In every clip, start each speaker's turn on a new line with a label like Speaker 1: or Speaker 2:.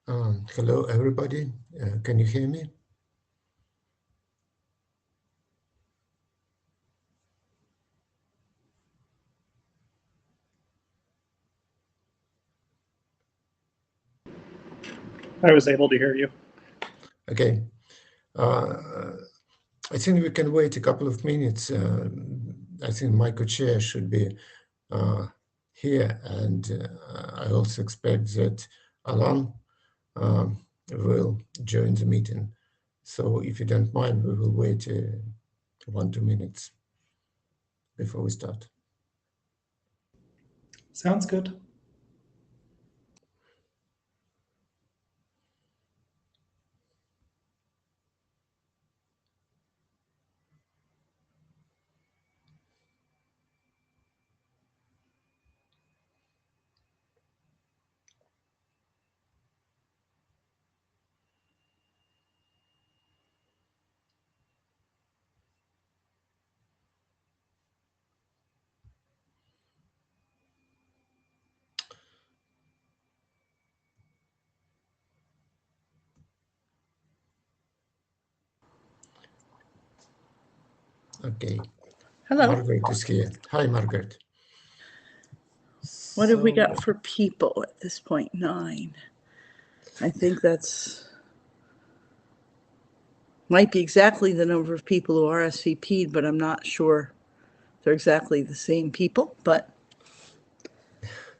Speaker 1: Hello, everybody. Can you hear me?
Speaker 2: I was able to hear you.
Speaker 1: Okay. I think we can wait a couple of minutes. I think my co-chair should be here, and I also expect that Alan will join the meeting. So if you don't mind, we will wait 1-2 minutes before we start.
Speaker 2: Sounds good.
Speaker 1: Okay.
Speaker 3: Hello.
Speaker 1: Margaret is here. Hi, Margaret.
Speaker 3: What have we got for people at this point? 9. I think that's might be exactly the number of people who RSVP'd, but I'm not sure they're exactly the same people. But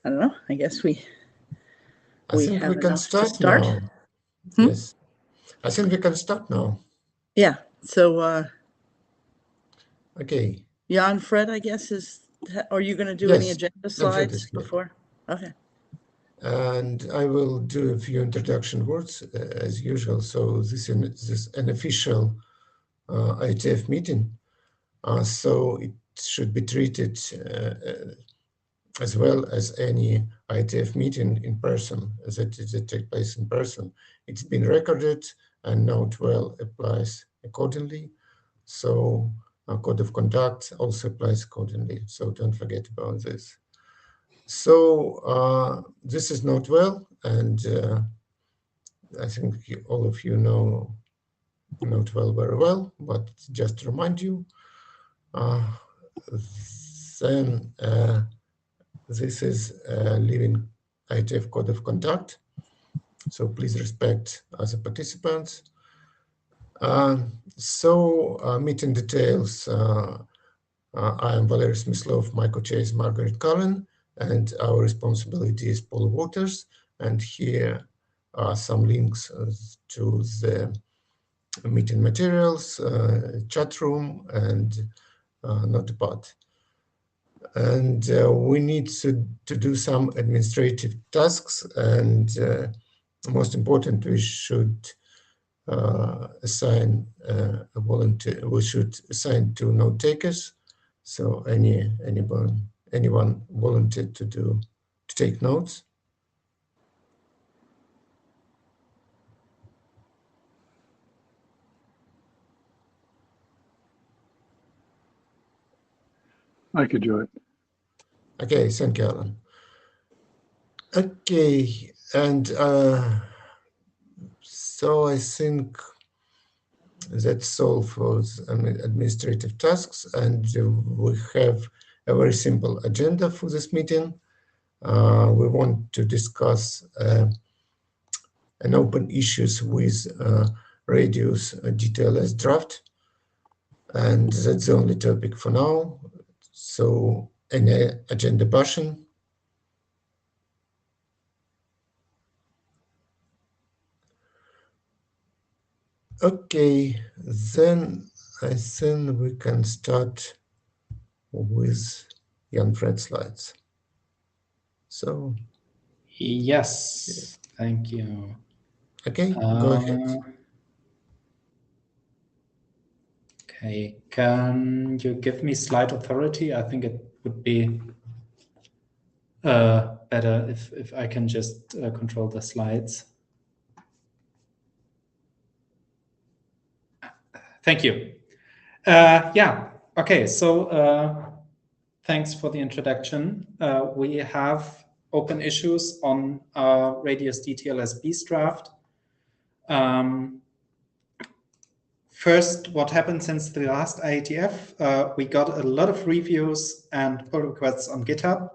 Speaker 3: I don't know. I guess we
Speaker 1: think
Speaker 3: have
Speaker 1: we can
Speaker 3: enough to
Speaker 1: start
Speaker 3: start.
Speaker 1: now. Yes. I think we can start now.
Speaker 3: Yeah. So
Speaker 1: Okay.
Speaker 3: Jan Fred, I guess, are you going to do
Speaker 1: Yes,
Speaker 3: any agenda
Speaker 1: Jan Fred
Speaker 3: slides
Speaker 1: is here.
Speaker 3: before? Okay.
Speaker 1: And I will do a few introduction words as usual. So this is an official IETF meeting. So it should be treated as well as any IETF meeting in person, as it takes place in person. It's been recorded and Note 12 applies accordingly. So our code of conduct also applies accordingly. So don't forget about this. So this is Note 12, and I think all of you know Note 12 very well, but just to remind you, then this is a living IETF code of conduct. So please respect other participants. Meeting details. I am Valery Smyslov, my co-chair is Margaret Cullen, and our responsibility is Paul Waters. And here are some links to the meeting materials, chat room, and Notepad. And we need to do some administrative tasks, and most important, we should assign a volunteer. We should assign 2 note takers. So anyone volunteered to take notes?
Speaker 4: I could do it.
Speaker 1: Okay, thank you, Alan. Okay, and so I think that's all for administrative tasks, and we have a very simple agenda for this meeting. We want to discuss an open issues with radius DTLS draft, and that's the only topic for now. So any agenda passion? Okay, then I think we can start with Jan Fred slides. So
Speaker 5: yes, thank you.
Speaker 1: Okay, go ahead.
Speaker 5: Okay, can you give me slide authority? I think it would be better if I can just control the slides. Thank you. Yeah, okay, so thanks for the introduction. We have open issues on Radius DTLS Beast draft. First, what happened since the last IETF? We got a lot of reviews and pull requests on GitHub.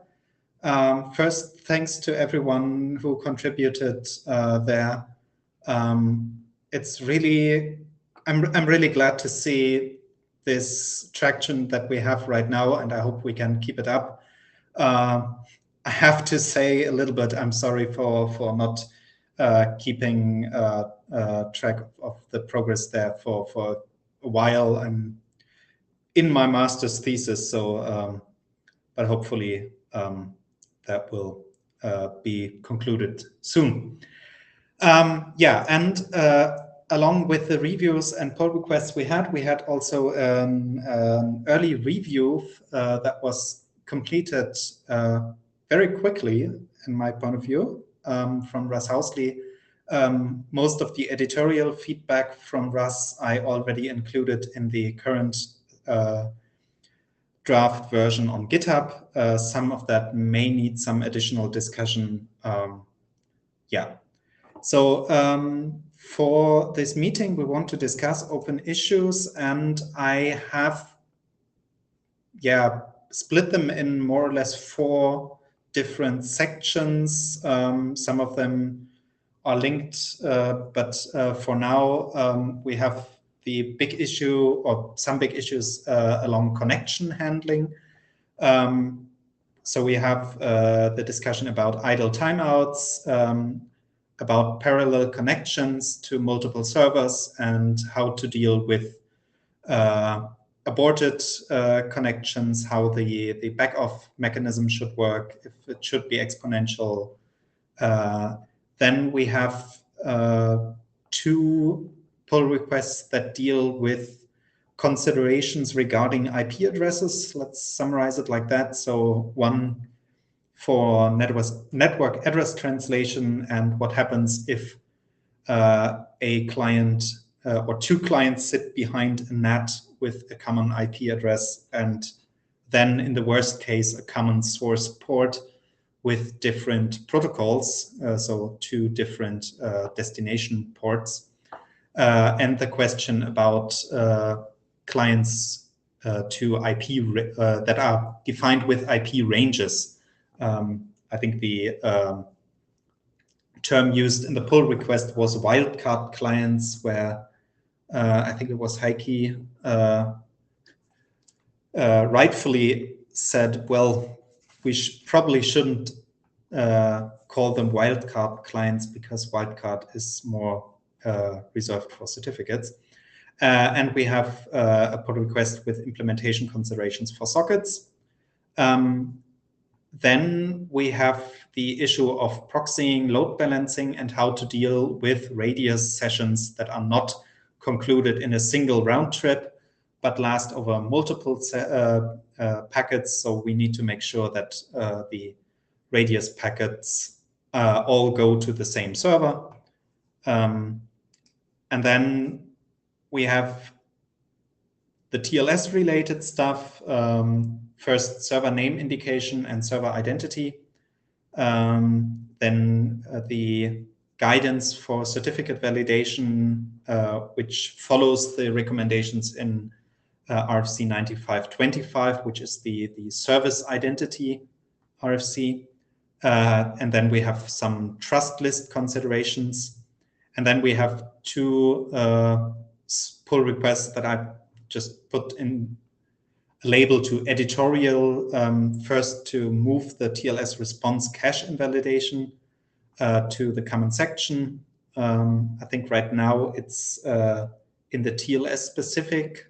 Speaker 5: First, thanks to everyone who contributed there. It's really, I'm really glad to see this traction that we have right now, and I hope we can keep it up. I have to say a little bit, I'm sorry for not keeping track of the progress there for a while. I'm in my master's thesis, so but hopefully that will be concluded soon. Yeah, and along with the reviews and pull requests we had also an early review that was completed very quickly, in my point of view, from Russ Housley. Most of the editorial feedback from Russ I already included in the current draft version on GitHub. Some of that may need some additional discussion. Yeah. So for this meeting, we want to discuss open issues, and I have, split them in more or less 4 different sections. Some of them are linked, but for now, we have the big issue or some big issues along connection handling. So we have the discussion about idle timeouts, about parallel connections to multiple servers, and how to deal with aborted connections, how the back-off mechanism should work, if it should be exponential. Then we have 2 pull requests that deal with considerations regarding IP addresses. Let's summarize it like that. So one for network address translation and what happens if a client or 2 clients sit behind a NAT with a common IP address, and then in the worst case, a common source port with different protocols, so 2 different destination ports. And the question about clients to IP that are defined with IP ranges. I think the term used in the pull request was wildcard clients, where I think it was Heike rightfully said, well, we probably shouldn't call them wildcard clients because wildcard is more reserved for certificates. And we have a pull request with implementation considerations for sockets. Then we have the issue of proxying, load balancing, and how to deal with radius sessions that are not concluded in a single round trip, but last over multiple packets. So we need to make sure that the radius packets all go to the same server. And then we have the TLS related stuff. First, server name indication and server identity. Then the guidance for certificate validation, which follows the recommendations in RFC 9525, which is the service identity RFC. And then we have some trust list considerations. And then we have 2 pull requests that I just put in a label to editorial. First, to move the TLS response cache invalidation to the common section. I think right now it's in the TLS specific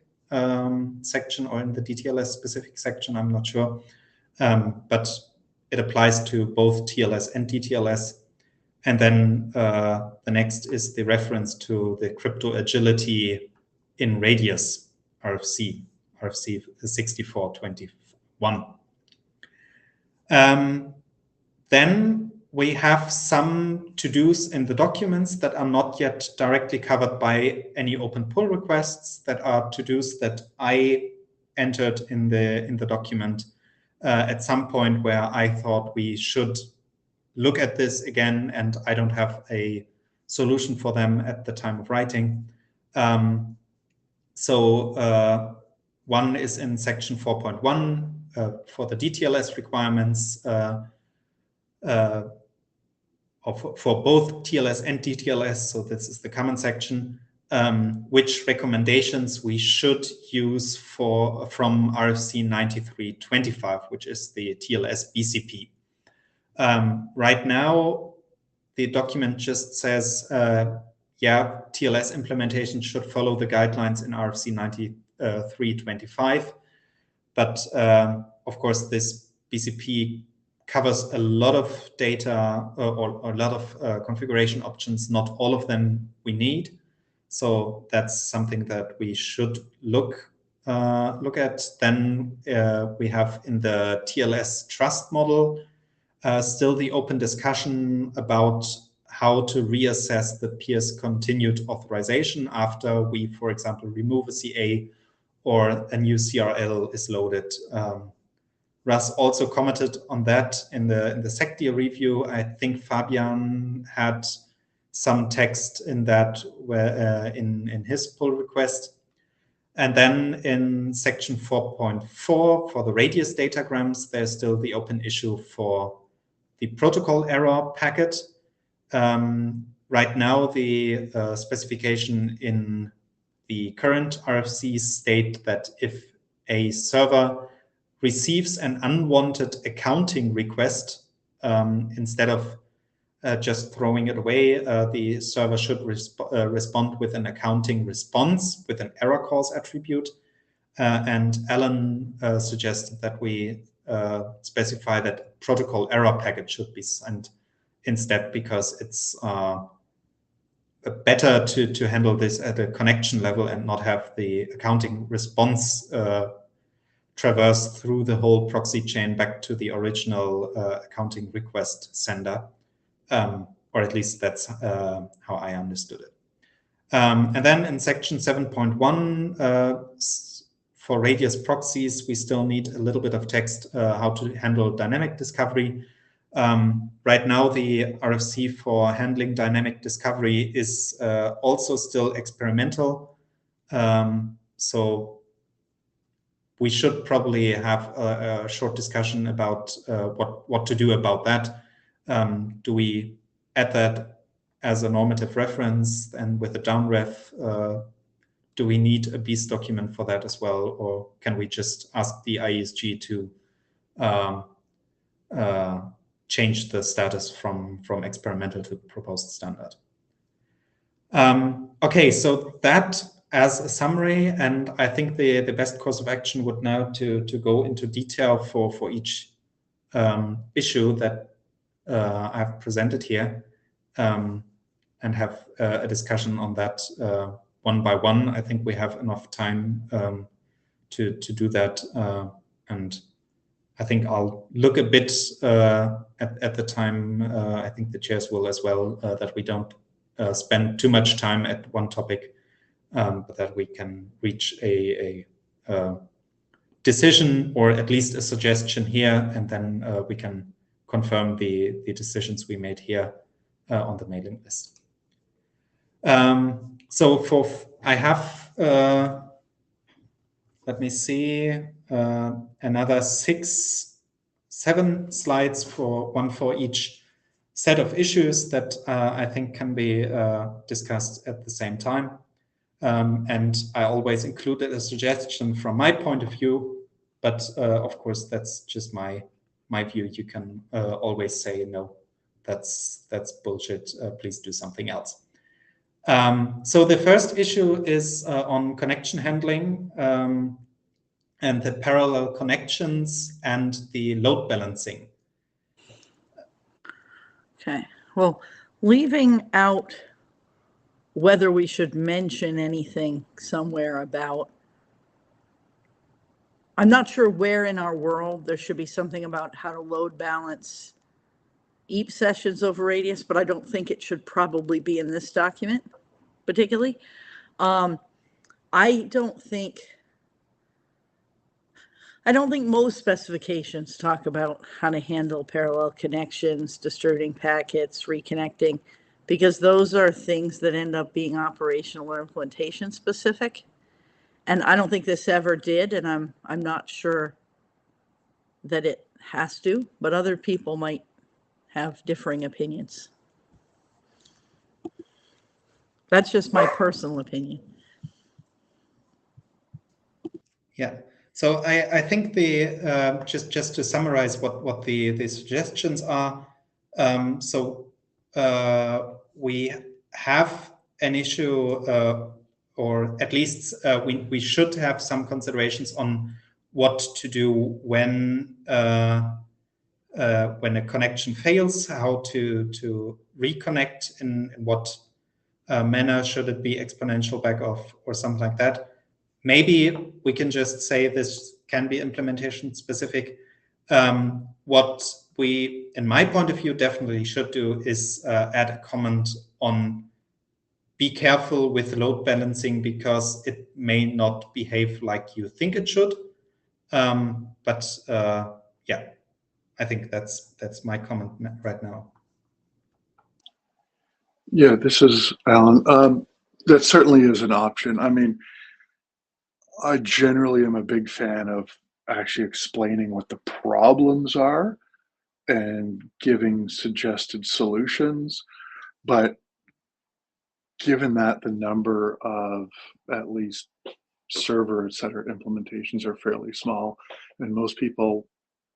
Speaker 5: section or in the DTLS specific section, I'm not sure. But it applies to both TLS and DTLS. And then the next is the reference to the crypto agility in Radius RFC 6421. Then we have some to-dos in the documents that are not yet directly covered by any open pull requests, that are to-dos that I entered in the document at some point where I thought we should look at this again, and I don't have a solution for them at the time of writing. One is in section 4.1 for the DTLS requirements for both TLS and DTLS. So this is the common section, which recommendations we should use from RFC 9325, which is the TLS BCP. Right now, the document just says, yeah, TLS implementation should follow the guidelines in RFC 9325. But of course, this BCP covers a lot of data or a lot of configuration options, not all of them we need. So that's something that we should look at. Then we have in the TLS trust model still the open discussion about how to reassess the peer's continued authorization after we, for example, remove a CA or a new CRL is loaded. Russ also commented on that in the SecDear review. I think Fabian had some text in that where in his pull request. And then in section 4.4 for the radius datagrams, there's still the open issue for the protocol error packet. Right now, the specification in the current RFCs state that if a server receives an unwanted accounting request, instead of just throwing it away, the server should respond with an accounting response with an error cause attribute. And Alan suggested that we specify that protocol error packet should be sent instead, because it's better to handle this at a connection level and not have the accounting response traverse through the whole proxy chain back to the original accounting request sender. Or at least that's how I understood it. And then in section 7.1, for radius proxies, we still need a little bit of text how to handle dynamic discovery. Right now, the RFC for handling dynamic discovery is also still experimental. So we should probably have a short discussion about what to do about that. Do we add that as a normative reference, and with a downref, do we need a BEAS document for that as well? Or can we just ask the IESG to change the status from experimental to proposed standard? Okay, so that as a summary, and I think the best course of action would now to go into detail for each issue that I've presented here, and have a discussion on that one by one. I think we have enough time to do that, and I think I'll look a bit at the time. I think the chairs will as well, that we don't spend too much time at one topic, but that we can reach a decision, or at least a suggestion here, and then we can confirm the decisions we made here on the mailing list. So I have, let me see, another 7 slides for each set of issues that I think can be discussed at the same time. And I always included a suggestion from my point of view, but of course that's just my view. You can always say, no, that's bullshit, please do something else. So the first issue is on connection handling and the parallel connections and the load balancing.
Speaker 3: Okay, well, leaving out whether we should mention anything somewhere about, I'm not sure where in our world there should be something about how to load balance EAP sessions over radius, but I don't think it should probably be in this document particularly. I I don't think most specifications talk about how to handle parallel connections, distributing packets, reconnecting, because those are things that end up being operational or implementation specific. And I don't think this ever did, and I'm not sure that it has to, but other people might have differing opinions. That's just my personal opinion.
Speaker 5: Yeah. So I think the just to summarize what the suggestions are. We have an issue, or at least we should have some considerations on what to do when a connection fails, how to reconnect, in what manner. Should it be exponential backoff or something like that? Maybe we can just say this can be implementation specific. What we, in my point of view, definitely should do is add a comment on be careful with load balancing because it may not behave like you think it should. Yeah, I think that's my comment right now.
Speaker 4: Yeah, this is Alan. That certainly is an option. I mean, I generally am a big fan of actually explaining what the problems are and giving suggested solutions. But given that the number of at least server, et cetera, implementations are fairly small, and most people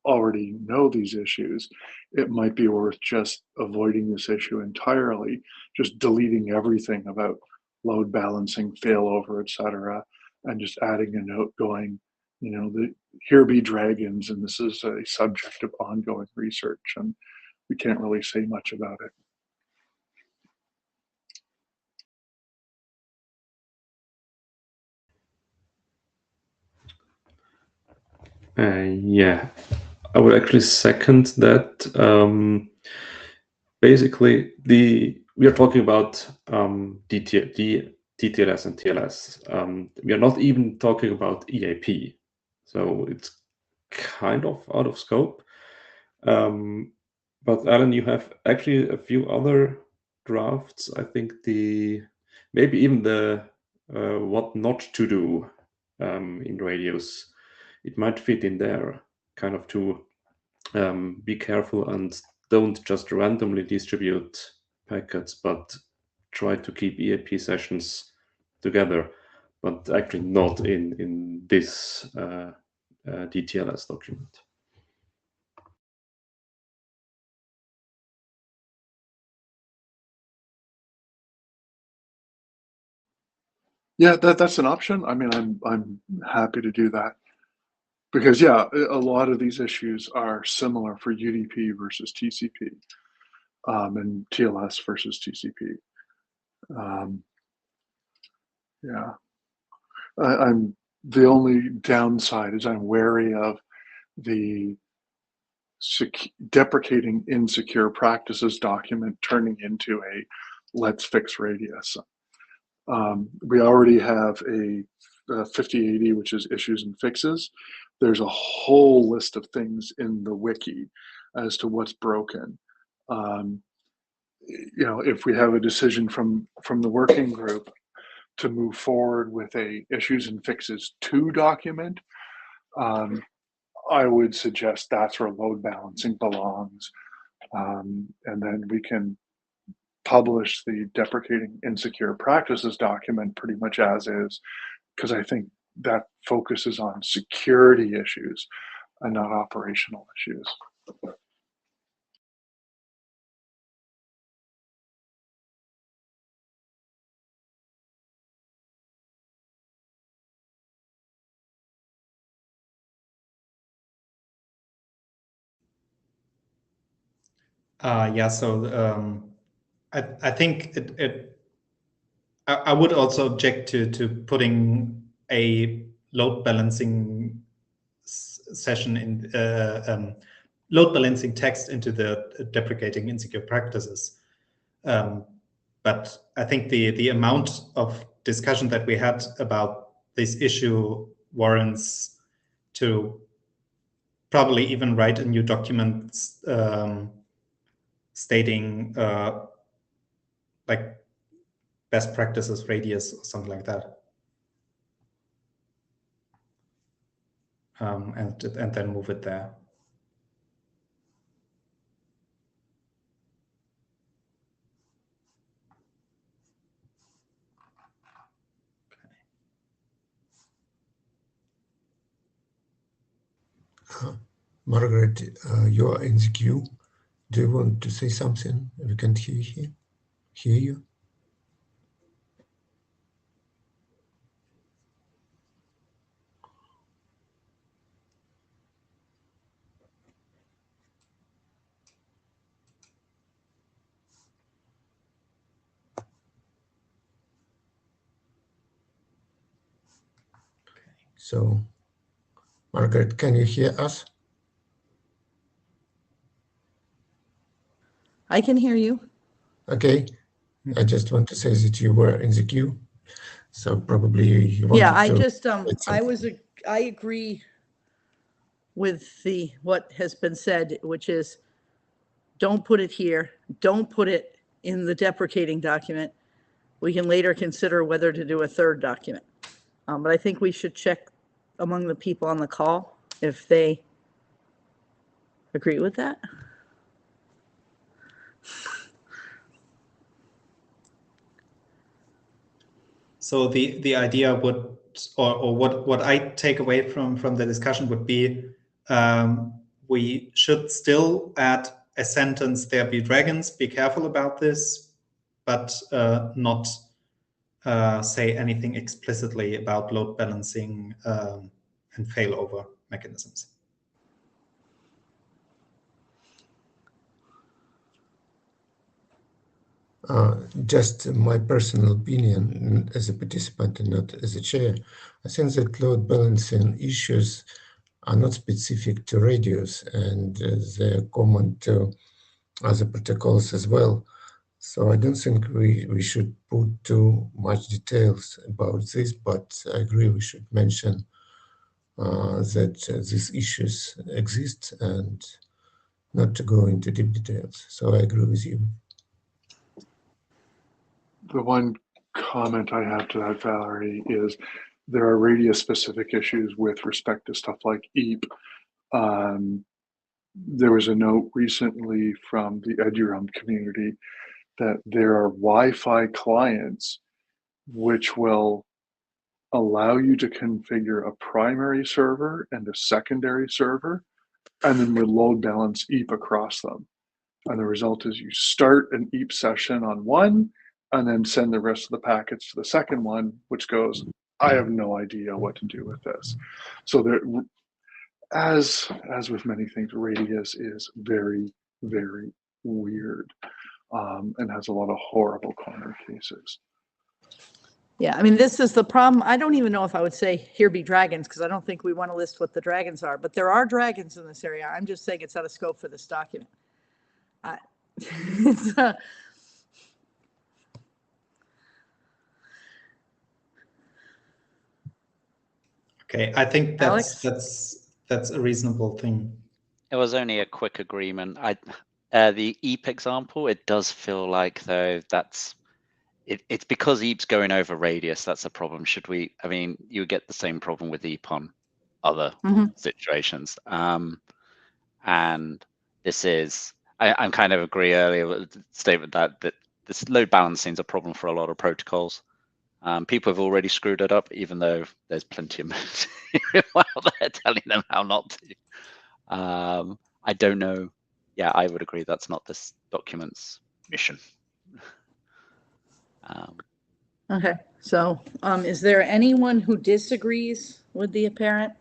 Speaker 4: already know these issues, it might be worth just avoiding this issue entirely, just deleting everything about load balancing, failover, et cetera, and just adding a note going, you know, here be dragons, and this is a subject of ongoing research, and we can't really say much about it.
Speaker 6: Yeah, I would actually second that. Basically, we are talking about DTLS and TLS. We are not even talking about EAP, so it's kind of out of scope. But Alan, you have actually a few other drafts. I think maybe even the what not to do in radios. It might fit in there, kind of to be careful and don't just randomly distribute packets, but try to keep EAP sessions together, but actually not in this DTLS document.
Speaker 4: Yeah, that's an option. I mean, I'm happy to do that because yeah, a lot of these issues are similar for UDP versus TCP, and TLS versus TCP. Yeah, I'm the only downside is I'm wary of the deprecating insecure practices document turning into a let's fix radius. We already have a 5080, which is issues and fixes. There's a whole list of things in the wiki as to what's broken. You know, if we have a decision from the working group to move forward with a issues and fixes 2 document, I would suggest that's where load balancing belongs. And then we can publish the deprecating insecure practices document pretty much as is, because I think that focuses on security issues and not operational issues.
Speaker 5: Yeah, so I think I would also object to putting a load balancing session in load balancing text into the deprecating insecure practices. But I think the amount of discussion that we had about this issue warrants to probably even write a new document stating like best practices radius or something like that. And then move it there.
Speaker 1: Margaret, you are in the queue. Do you want to say something? We can't hear you. So, Margaret, can you hear us?
Speaker 3: I can hear you.
Speaker 1: Okay. I just want to say that you were in the queue. So probably you wanted
Speaker 3: Yeah, I
Speaker 1: to
Speaker 3: just,
Speaker 1: say
Speaker 3: I agree with what has been said, which is don't put it here. Don't put it in the deprecating document. We can later consider whether to do a third document. But I think we should check among the people on the call if they agree with that.
Speaker 5: So the idea would, or what I take away from the discussion would be, we should still add a sentence, there be dragons, be careful about this, but not say anything explicitly about load balancing and failover mechanisms.
Speaker 1: just my personal opinion as a participant and not as a chair. I think that load balancing issues are not specific to radios, and they're common to other protocols as well. So I don't think we should put too much details about this, but I agree we should mention that these issues exist and not to go into deep details. So I agree with you.
Speaker 4: The one comment I have to that, Valerie, is there are radius-specific issues with respect to stuff like EAP. There was a note recently from the eduroam community that there are Wi-Fi clients which will allow you to configure a primary server and a secondary server, and then we'll load balance EAP across them. And the result is you start an EAP session on one, and then send the rest of the packets to the second one, which goes, I have no idea what to do with this. So there, as with many things, radius is very, very weird, and has a lot of horrible corner cases.
Speaker 3: Yeah, I mean, this is the problem. I don't even know if I would say here be dragons, because I don't think we want to list what the dragons are, but there are dragons in this area. I'm just saying it's out of scope for this document. It's,
Speaker 5: Okay, I think that's
Speaker 3: Alex?
Speaker 5: that's a reasonable thing.
Speaker 7: It was only a quick agreement. The EAP example, it does feel like though it's because EAP's going over radius. That's a problem. Should we? I mean, you get the same problem with EAP on other situations. And this is, I'm kind of agree earlier with the statement that this load balancing is a problem for a lot of protocols. People have already screwed it up, even though there's plenty of material out there telling them how not to. I don't know. Yeah, I would agree that's not this document's mission.
Speaker 3: Okay, so is there anyone who disagrees with the apparent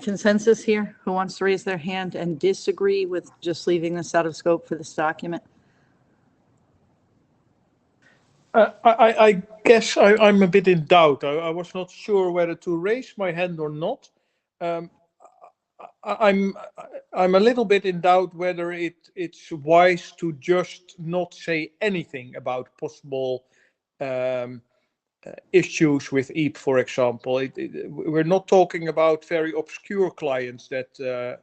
Speaker 3: consensus here, who wants to raise their hand and disagree with just leaving this out of scope for this document?
Speaker 2: I guess I'm a bit in doubt. I was not sure whether to raise my hand or not. I'm a little bit in doubt whether it's wise to just not say anything about possible issues with EAP, for example. We're not talking about very obscure clients that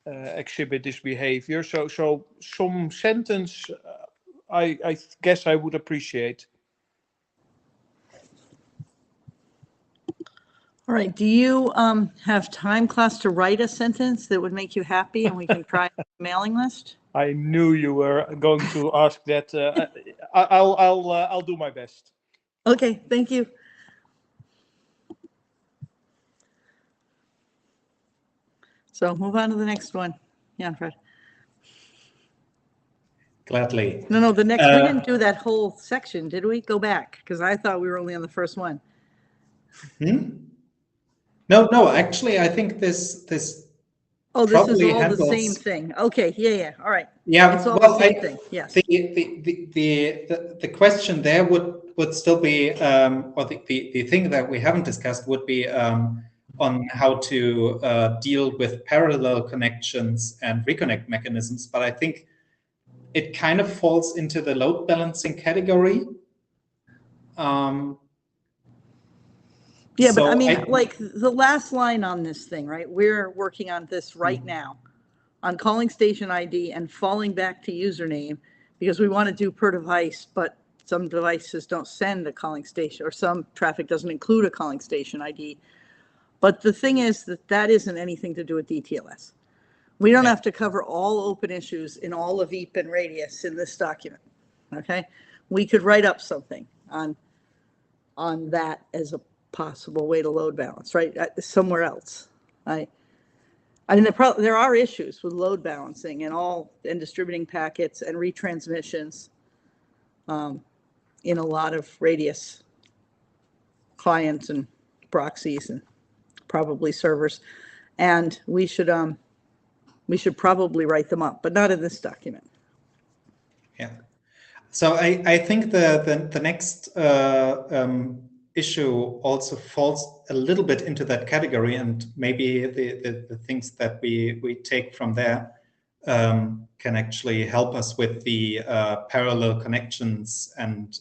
Speaker 2: exhibit this behavior. So some sentence, I guess I would appreciate.
Speaker 3: All right. Do you have time, class, to write a sentence that would make you happy and we can try a mailing list?
Speaker 2: I knew you were going to ask that. I'll do my best.
Speaker 3: Okay, thank you. So move on to the next one. Yeah, Fred.
Speaker 5: Gladly.
Speaker 3: No, the next, we didn't do that whole section, did we? Go back, because I thought we were only on the first one.
Speaker 5: No, actually, I think this
Speaker 3: Oh, this is
Speaker 5: probably
Speaker 3: all the
Speaker 5: handles-
Speaker 3: same thing. Okay, yeah, all right.
Speaker 5: Yeah,
Speaker 3: It's all
Speaker 5: well,
Speaker 3: the same thing, yes.
Speaker 5: The question there would still be, or the thing that we haven't discussed would be on how to deal with parallel connections and reconnect mechanisms. But I think it kind of falls into the load balancing category.
Speaker 3: Yeah, but
Speaker 5: so
Speaker 3: I mean, like the last line on this thing, right? We're working on this right now on calling station ID and falling back to username because we want to do per device, but some devices don't send a calling station or some traffic doesn't include a calling station ID. But the thing is that isn't anything to do with DTLS. We don't have to cover all open issues in all of EAP and Radius in this document, okay? We could write up something on that as a possible way to load balance, right? Somewhere else. I mean, there are issues with load balancing and distributing packets and retransmissions in a lot of Radius clients and proxies and probably servers, and we should probably write them up, but not in this document.
Speaker 5: Yeah. So I think the next issue also falls a little bit into that category, and maybe the things that we take from there can actually help us with the parallel connections and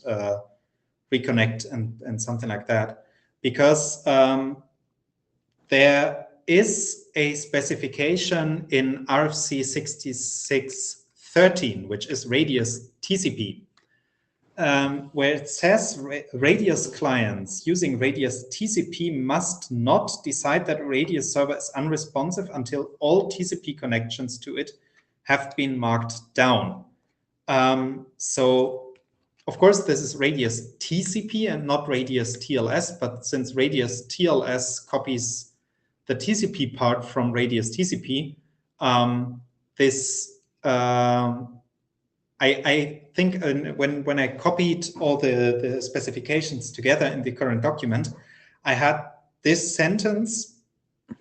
Speaker 5: reconnect and something like that, because there is a specification in RFC 6613, which is Radius TCP, where it says Radius clients using Radius TCP must not decide that a Radius server is unresponsive until all TCP connections to it have been marked down. So, of course, this is Radius TCP and not Radius TLS, but since Radius TLS copies the TCP part from Radius TCP, I think when I copied all the specifications together in the current document, I had this sentence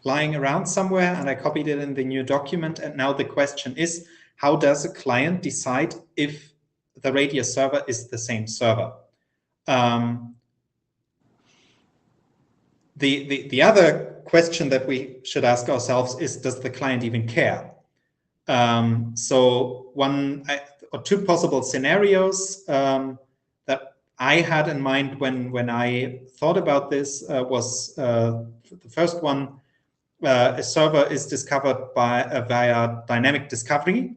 Speaker 5: lying around somewhere and I copied it in the new document. And now the question is, how does a client decide if the Radius server is the same server? The other question that we should ask ourselves is, does the client even care? So one or two possible scenarios that I had in mind when I thought about this was the first one, a server is discovered via dynamic discovery,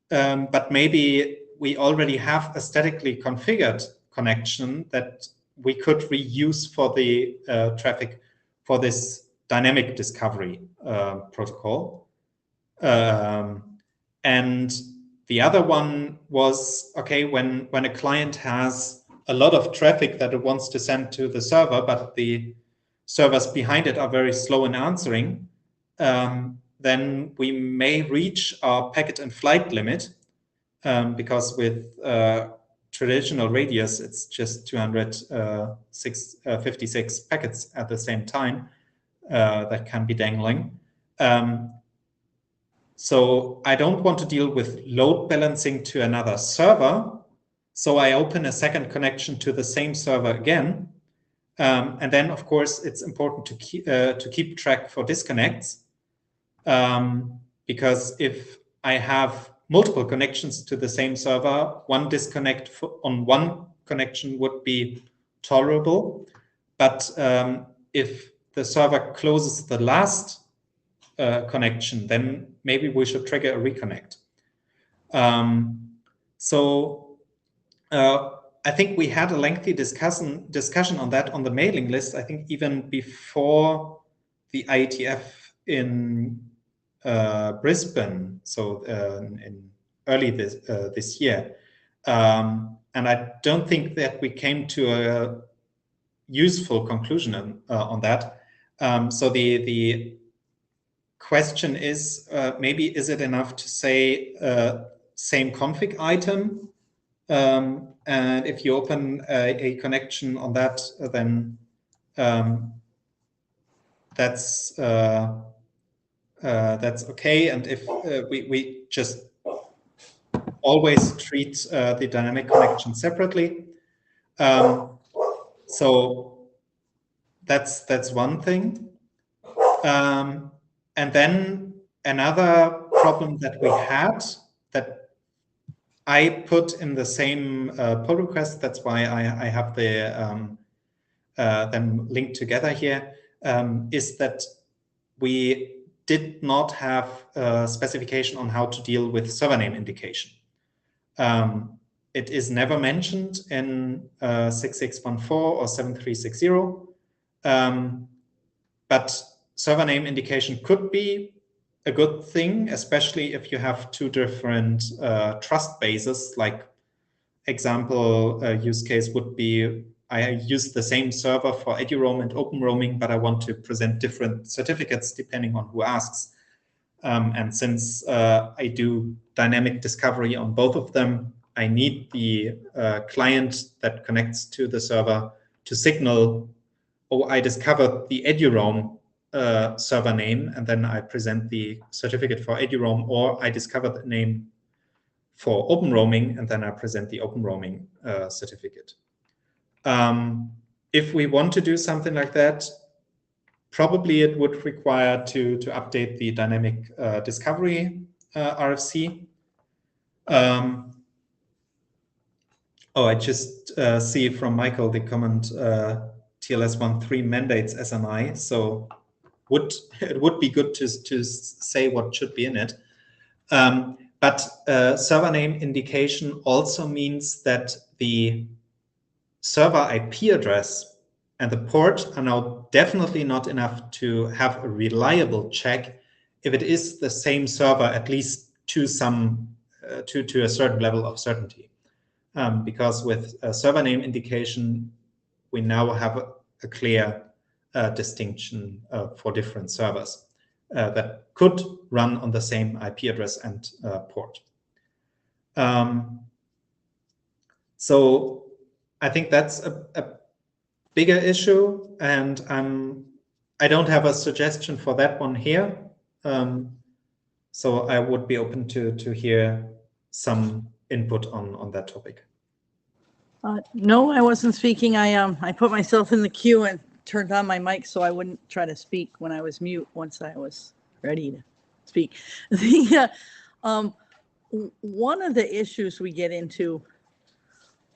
Speaker 5: but maybe we already have a statically configured connection that we could reuse for the traffic for this dynamic discovery protocol. And the other one was, okay, when a client has a lot of traffic that it wants to send to the server, but the servers behind it are very slow in answering, then we may reach our packet and flight limit, because with traditional Radius, it's just 256 packets at the same time that can be dangling. So I don't want to deal with load balancing to another server. So I open a second connection to the same server again. And then, of course, it's important to keep track for disconnects. Because if I have multiple connections to the same server, one disconnect on one connection would be tolerable. But if the server closes the last connection, then maybe we should trigger a reconnect. I think we had a lengthy discussion on that on the mailing list. I think even before the IETF in Brisbane, so in early this year, and I don't think that we came to a useful conclusion on that. So the question is, maybe is it enough to say same config item? And if you open a connection on that, then that's okay. And if we just always treat the dynamic connection separately, so that's one thing. And then another problem that we had that I put in the same pull request, that's why I have the them linked together here, is that we did not have a specification on how to deal with server name indication. It is never mentioned in 6614 or 7360, but server name indication could be a good thing, especially if you have two different trust bases. Like example use case would be, I use the same server for eduroam and open roaming, but I want to present different certificates depending on who asks. And since I do dynamic discovery on both of them, I need the client that connects to the server to signal, oh, I discovered the eduroam server name, and then I present the certificate for eduroam, or I discovered the name for open roaming, and then I present the open roaming certificate. If we want to do something like that, probably it would require to update the dynamic discovery RFC. Oh, I just see from Michael the comment TLS 1.3 mandates SNI, so it would be good to say what should be in it. But server name indication also means that the server IP address and the port are now definitely not enough to have a reliable check if it is the same server, at least to some to a certain level of certainty. Because with a server name indication, we now have a clear distinction for different servers that could run on the same IP address and port. So I think that's a bigger issue, and I don't have a suggestion for that one here. So I would be open to hear some input on that topic.
Speaker 3: No, I wasn't speaking. I put myself in the queue and turned on my mic so I wouldn't try to speak when I was mute once I was ready to speak. One of the issues we get into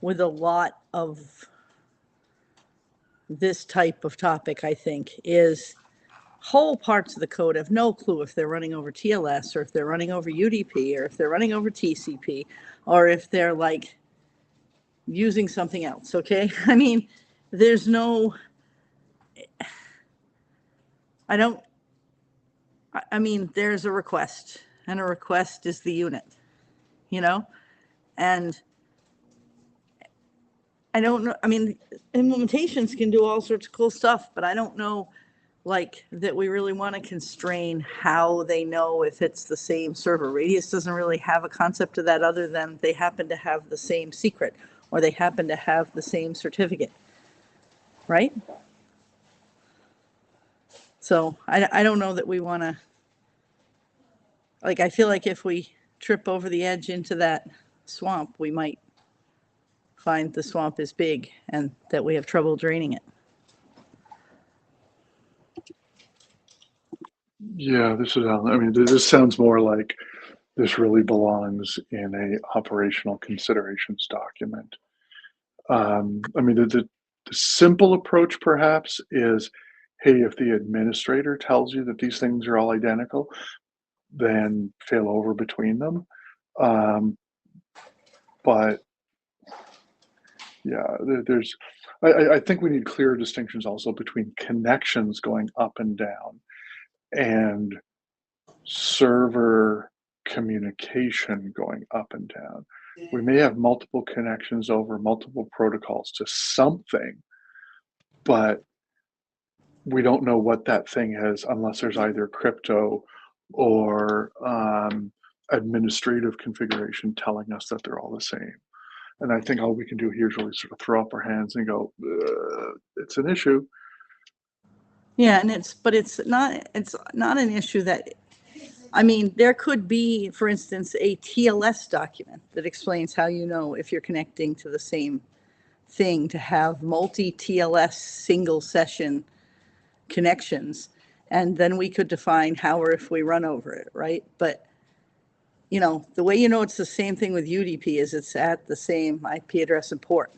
Speaker 3: with a lot of this type of topic, I think, is whole parts of the code have no clue if they're running over TLS or if they're running over UDP or if they're running over TCP or if they're like using something else. Okay. I mean, there's no, I mean, there's a request, and a request is the unit, you know, and I don't know. I mean, implementations can do all sorts of cool stuff, but I don't know like that we really want to constrain how they know if it's the same server. Radius doesn't really have a concept of that other than they happen to have the same secret or they happen to have the same certificate, right? So I don't know that we want to, like, I feel like if we trip over the edge into that swamp, we might find the swamp is big and that we have trouble draining it.
Speaker 4: Yeah, this is Alan. I mean, this sounds more like this really belongs in a operational considerations document. I mean, The simple approach perhaps is, hey, if the administrator tells you that these things are all identical, then fail over between them. But yeah, I think we need clear distinctions also between connections going up and down and server communication going up and down. We may have multiple connections over multiple protocols to something, but we don't know what that thing is unless there's either crypto or administrative configuration telling us that they're all the same. And I think all we can do here is really sort of throw up our hands and go, it's an issue.
Speaker 3: Yeah, and it's not an issue that, I mean, there could be, for instance, a TLS document that explains how you know if you're connecting to the same thing, to have multi-TLS single session connections, and then we could define how or if we run over it, right? But you know, the way you know it's the same thing with UDP is it's at the same IP address and port.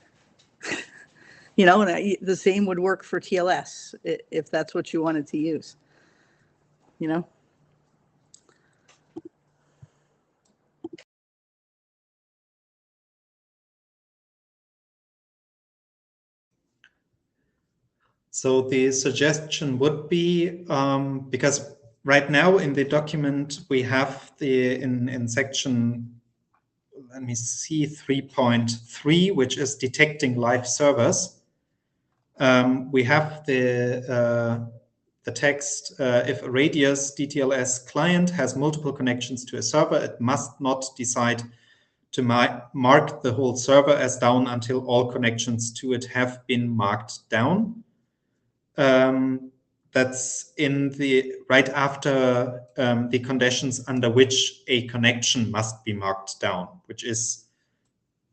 Speaker 3: You know, and the same would work for TLS if that's what you wanted to use, you know?
Speaker 5: So the suggestion would be, because right now in the document we have in section, let me see, 3.3, which is detecting live servers. We have the text, if a Radius DTLS client has multiple connections to a server, it must not decide to mark the whole server as down until all connections to it have been marked down. That's in the right after the conditions under which a connection must be marked down, which is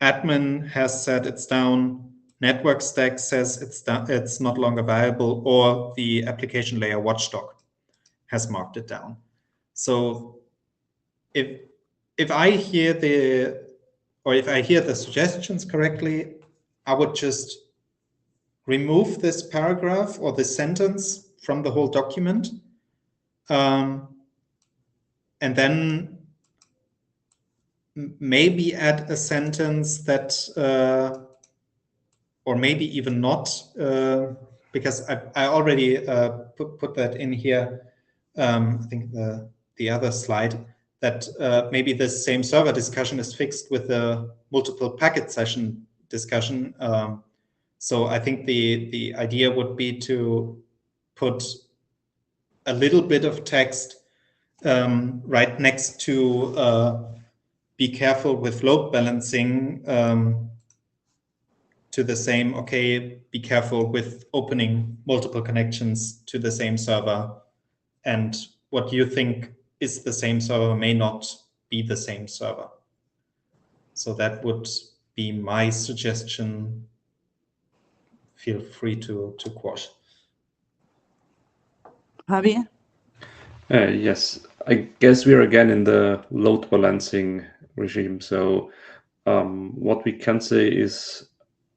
Speaker 5: admin has said it's down, network stack says it's not longer viable, or the application layer watchdog has marked it down. So if I hear the suggestions correctly, I would just remove this paragraph or this sentence from the whole document, and then maybe add a sentence that, or maybe even not, because I already put that in here. I think the other slide, that maybe the same server discussion is fixed with the multiple packet session discussion. So I think the idea would be to put a little bit of text right next to be careful with load balancing, to the same, okay, be careful with opening multiple connections to the same server, and what you think is the same server may not be the same server. So that would be my suggestion. Feel free to quash.
Speaker 3: Javier?
Speaker 6: Yes, I guess we're again in the load balancing regime. So what we can say is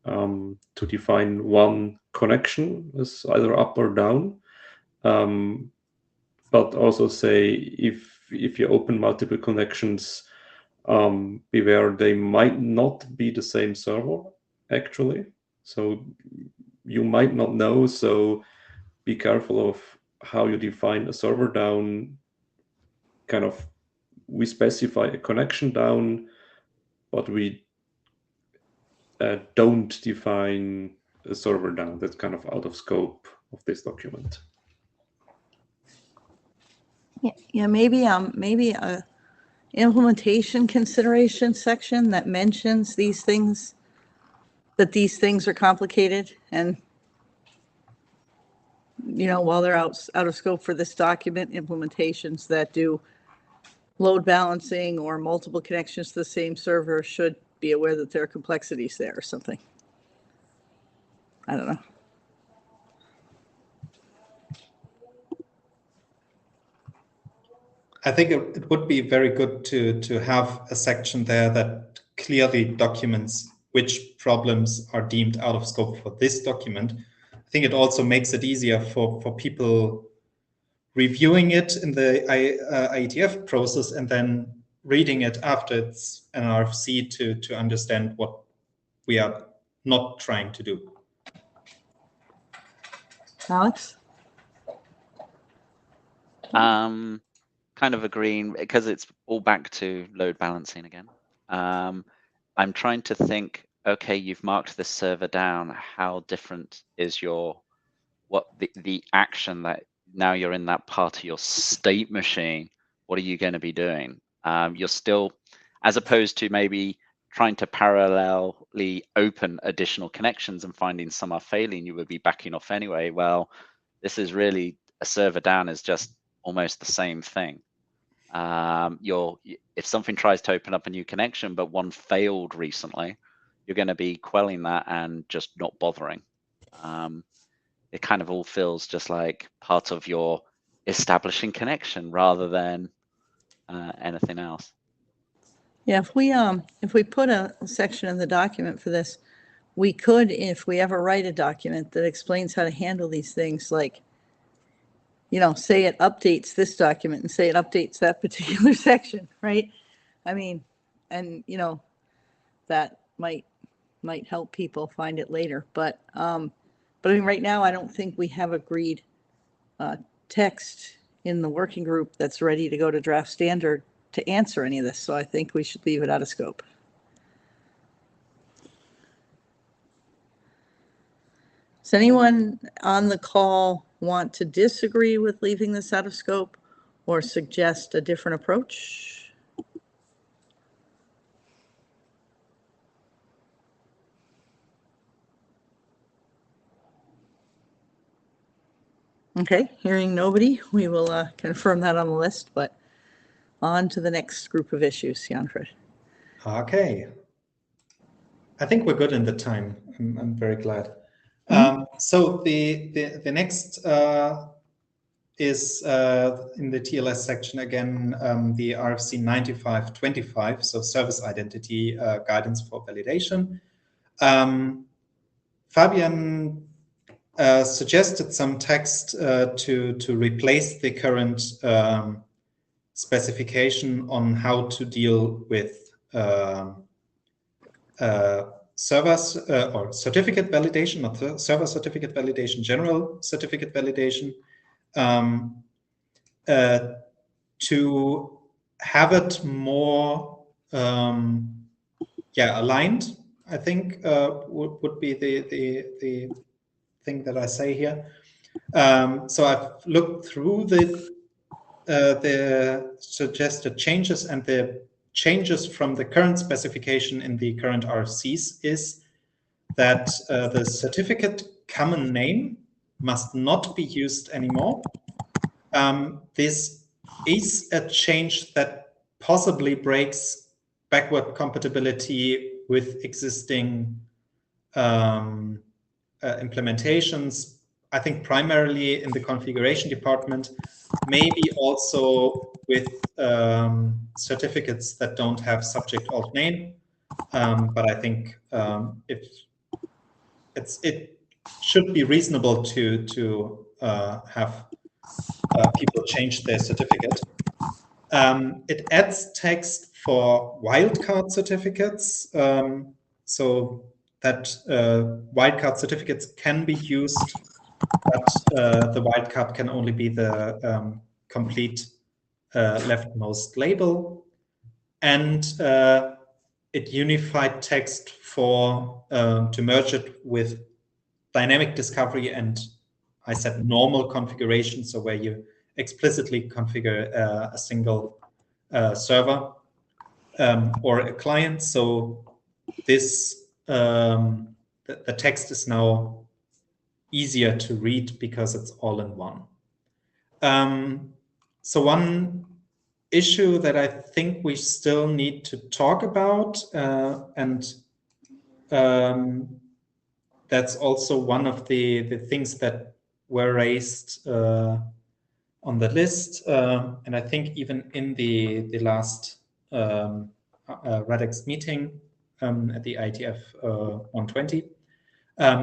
Speaker 6: to define one connection as either up or down, but also say if you open multiple connections, beware they might not be the same server actually. So you might not know. So be careful of how you define a server down. Kind of, we specify a connection down, but we don't define a server down. That's kind of out of scope of this document.
Speaker 3: Yeah, maybe a implementation consideration section that mentions these things, that these things are complicated, and you know, while they're out of scope for this document, implementations that do load balancing or multiple connections to the same server should be aware that there are complexities there or something. I don't know.
Speaker 5: I think it would be very good to have a section there that clearly documents which problems are deemed out of scope for this document. I think it also makes it easier for people reviewing it in the IETF process and then reading it after it's an RFC to understand what we are not trying to do.
Speaker 3: Alex?
Speaker 7: Kind of agreeing, because it's all back to load balancing again. I'm trying to think, okay, you've marked this server down. How different is the action that now you're in that part of your state machine? What are you going to be doing? You're still, as opposed to maybe trying to parallelly open additional connections and finding some are failing, you would be backing off anyway. Well, this is really, a server down is just almost the same thing. If something tries to open up a new connection, but one failed recently, you're going to be quelling that and just not bothering. It kind of all feels just like part of your establishing connection rather than anything else.
Speaker 3: Yeah, if we put a section in the document for this, we could, if we ever write a document that explains how to handle these things, like, say it updates this document and say it updates that particular section, right? I mean, and that might help people find it later. But I mean, right now, I don't think we have agreed text in the working group that's ready to go to draft standard to answer any of this. So I think we should leave it out of scope. Does anyone on the call want to disagree with leaving this out of scope or suggest a different approach? Okay, hearing nobody, we will confirm that on the list, but on to the next group of issues, Janfred.
Speaker 5: Okay. I think we're good in the time. I'm very glad. So the next is in the TLS section again, the RFC 9525, so service identity guidance for validation. Fabian suggested some text to replace the current specification on how to deal with servers or certificate validation, not server certificate validation, general certificate validation, to have it more aligned, I think would be the thing that I say here. So I've looked through the suggested changes, and the changes from the current specification in the current RFCs is that the certificate common name must not be used anymore. This is a change that possibly breaks backward compatibility with existing implementations. I think primarily in the configuration department, maybe also with certificates that don't have subject alt name. But I think it should be reasonable to have people change their certificate. It adds text for wildcard certificates, so that wildcard certificates can be used, but the wildcard can only be the complete leftmost label. And it unified text for to merge it with dynamic discovery, and I said normal configuration, so where you explicitly configure a single server or a client. So this the text is now easier to read because it's all in one. So one issue that I think we still need to talk about, and that's also one of the things that were raised on the list, and I think even in the last RADEXT meeting, at the IETF 120,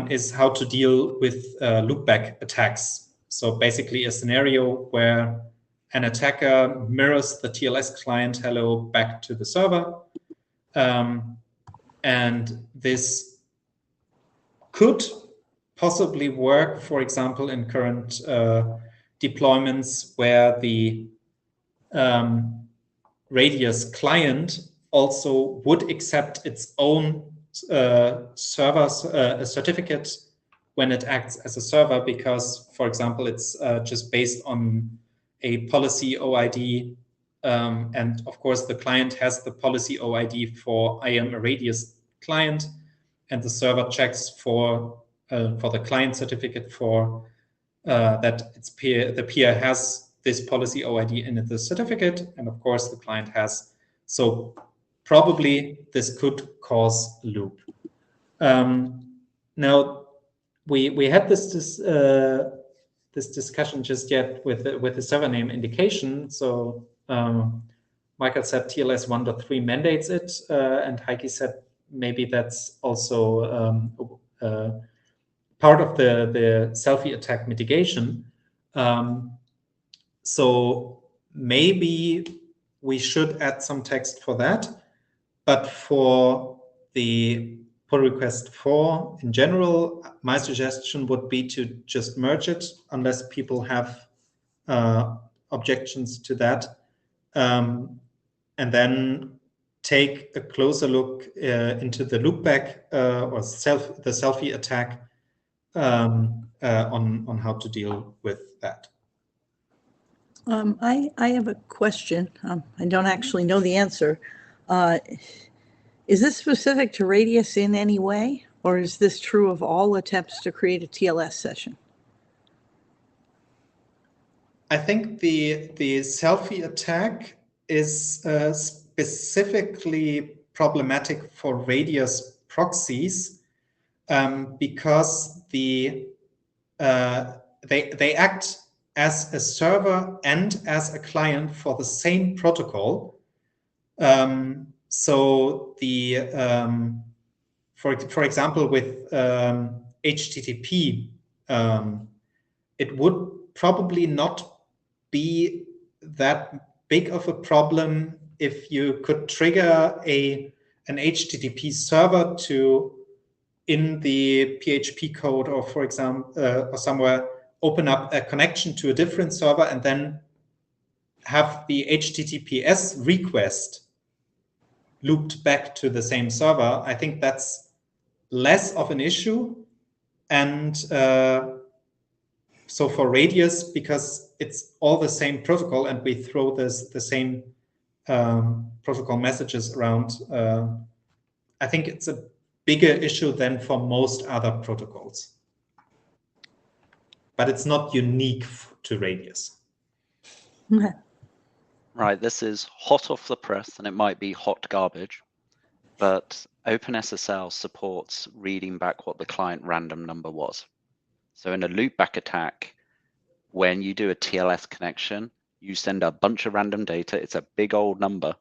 Speaker 5: is how to deal with loopback attacks. So basically a scenario where an attacker mirrors the TLS client hello back to the server. And this could possibly work, for example, in current deployments where the Radius client also would accept its own server certificate when it acts as a server, because, for example, it's just based on a policy OID. And of course, the client has the policy OID for I am a Radius client, and the server checks for the client certificate for that its peer, the peer has this policy OID in the certificate, and of course the client has. So probably this could cause a loop. Now we had this discussion just yet with the server name indication. So Michael said TLS 1.3 mandates it, and Heike said maybe that's also part of the selfie attack mitigation. So maybe we should add some text for that. But for the pull request 4 in general, my suggestion would be to just merge it unless people have objections to that. And then take a closer look into the loopback or the selfie attack on how to deal with that.
Speaker 3: I have a question. I don't actually know the answer. Is this specific to Radius in any way, or is this true of all attempts to create a TLS session?
Speaker 5: I think the selfie attack is specifically problematic for Radius proxies because they act as a server and as a client for the same protocol. So the for example with HTTP, it would probably not be that big of a problem if you could trigger an HTTP server to, in the PHP code or for example or somewhere, open up a connection to a different server and then have the HTTPS request looped back to the same server. I think that's less of an issue. And so for Radius, because it's all the same protocol and we throw the same protocol messages around, I think it's a bigger issue than for most other protocols. But it's not unique to Radius.
Speaker 7: Right, this is hot off the press, and it might be hot garbage, but OpenSSL supports reading back what the client random number was. So in a loopback attack, when you do a TLS connection, you send a bunch of random data. It's a big old number,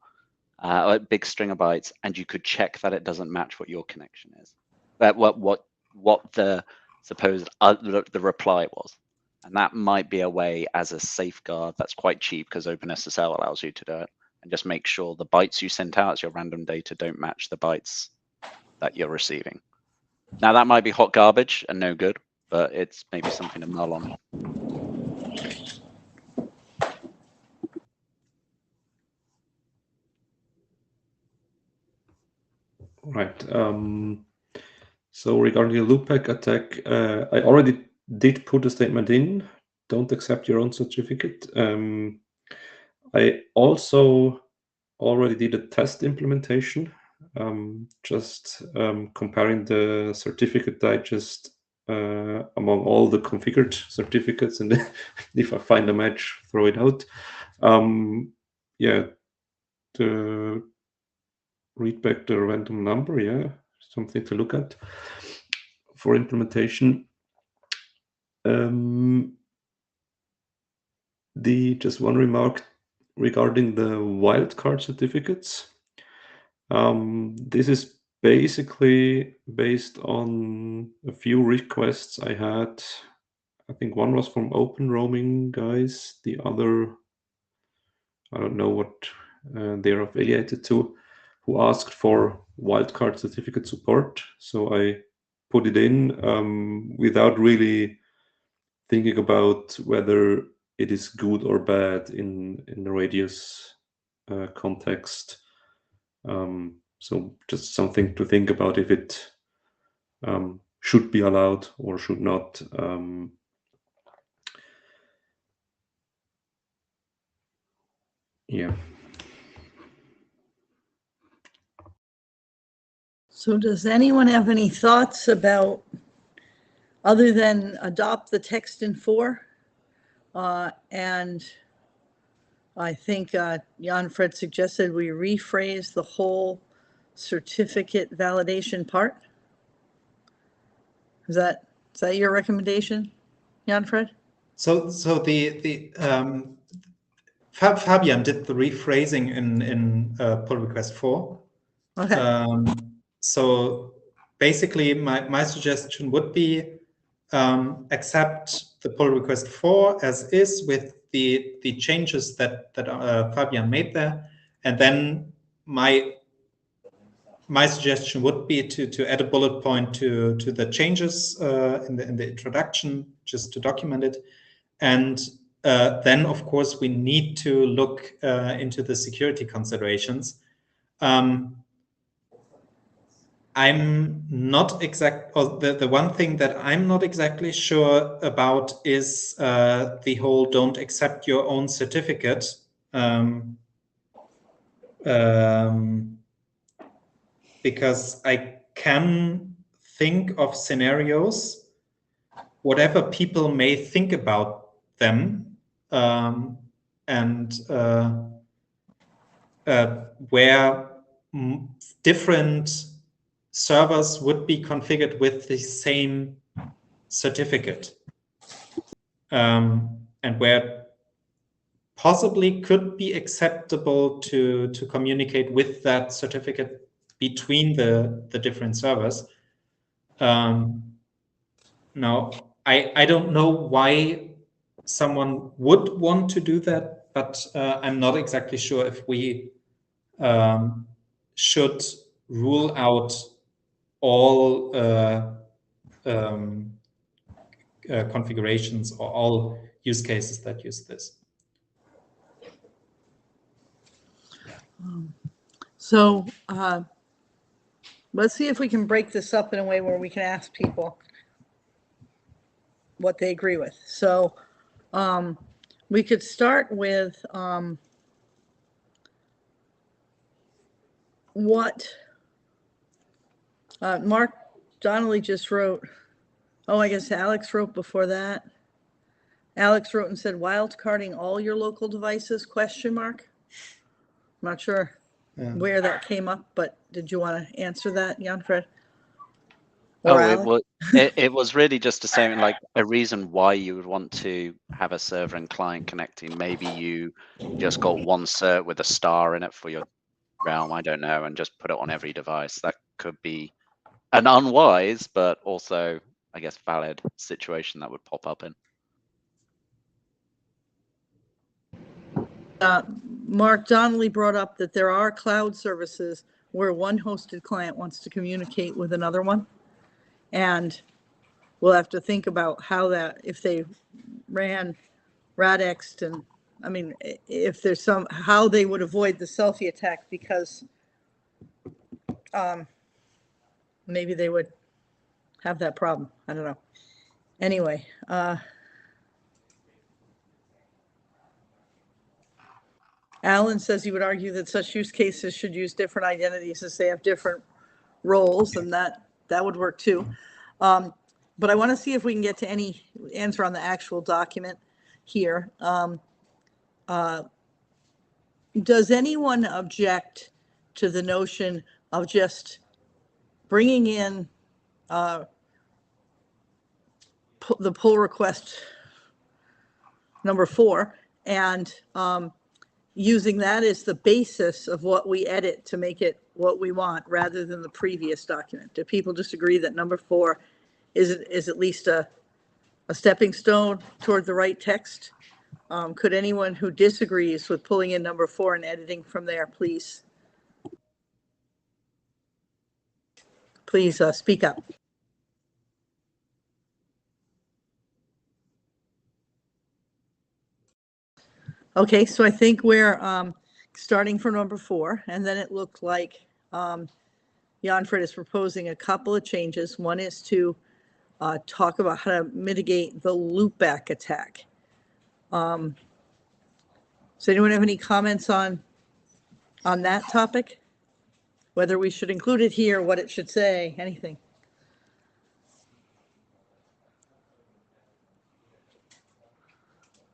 Speaker 7: a big string of bytes, and you could check that it doesn't match what your connection is. But what the supposed the reply was. And that might be a way as a safeguard that's quite cheap because OpenSSL allows you to do it, and just make sure the bytes you sent out as your random data don't match the bytes that you're receiving. Now that might be hot garbage and no good, but it's maybe something to mull on.
Speaker 6: Right. So regarding the loopback attack, I already did put a statement in. Don't accept your own certificate. I also already did a test implementation, just comparing the certificate digest among all the configured certificates, and if I find a match, throw it out. Yeah, the read back the random number, yeah, something to look at for implementation. Just one remark regarding the wildcard certificates. This is basically based on a few requests I had. I think one was from Open Roaming guys, the other, I don't know what they're affiliated to, who asked for wildcard certificate support. So I put it in without really thinking about whether it is good or bad in the Radius context. So just something to think about if it should be allowed or should not. Yeah.
Speaker 3: So does anyone have any thoughts about, other than adopt the text in 4? And I think Jan-Fred suggested we rephrase the whole certificate validation part. Is that your recommendation, Jan-Fred?
Speaker 5: So the Fabian did the rephrasing in pull request 4.
Speaker 3: Okay.
Speaker 5: So basically, my suggestion would be accept the pull request 4 as is with the changes that Fabian made there, and then my suggestion would be to add a bullet point to the changes in the introduction, just to document it, and then of course we need to look into the security considerations. I'm not the one thing that I'm not exactly sure about is the whole don't accept your own certificate. Because I can think of scenarios, whatever people may think about them, and where different servers would be configured with the same certificate, and where possibly could be acceptable to communicate with that certificate between the different servers. Now, I don't know why someone would want to do that, but I'm not exactly sure if we should rule out all configurations or all use cases that use this.
Speaker 3: So let's see if we can break this up in a way where we can ask people what they agree with. So we could start with what Mark Donnelly just wrote. Oh, I guess Alex wrote before that. Alex wrote and said, wildcarding all your local devices, question mark. I'm not sure where that came up, but did you want to answer that, Jan-Fred?
Speaker 7: It was really just a statement, like a reason why you would want to have a server and client connecting. Maybe you just got one cert with a star in it for your realm, I don't know, and just put it on every device. That could be an unwise, but also, I guess, valid situation that would pop up in.
Speaker 3: Mark Donnelly brought up that there are cloud services where one hosted client wants to communicate with another one. And we'll have to think about how that, if they ran RADEXT, and I mean, if there's how they would avoid the selfie attack, because maybe they would have that problem. I don't know. Anyway, Alan says he would argue that such use cases should use different identities as they have different roles, and that would work too. But I want to see if we can get to any answer on the actual document here. Does anyone object to the notion of just bringing in the pull request number 4 and using that as the basis of what we edit to make it what we want rather than the previous document. Do people just agree that number 4 is at least a stepping stone toward the right text? Could anyone who disagrees with pulling in number 4 and editing from there, please speak up. Okay, so I think we're starting from number 4, and then it looked like Jan-Fred is proposing a couple of changes. One is to talk about how to mitigate the loopback attack. Does anyone have any comments on that topic? Whether we should include it here, what it should say, anything?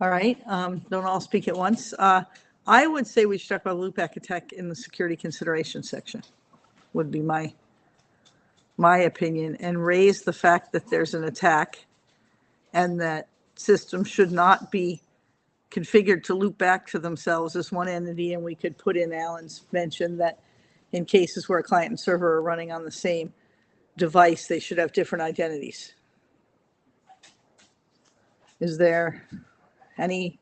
Speaker 3: All right, don't all speak at once. I would say we should talk about loopback attack in the security consideration section, would be my opinion, and raise the fact that there's an attack and that systems should not be configured to loop back to themselves as one entity. And we could put in Alan's mention that in cases where a client and server are running on the same device, they should have different identities. Is there any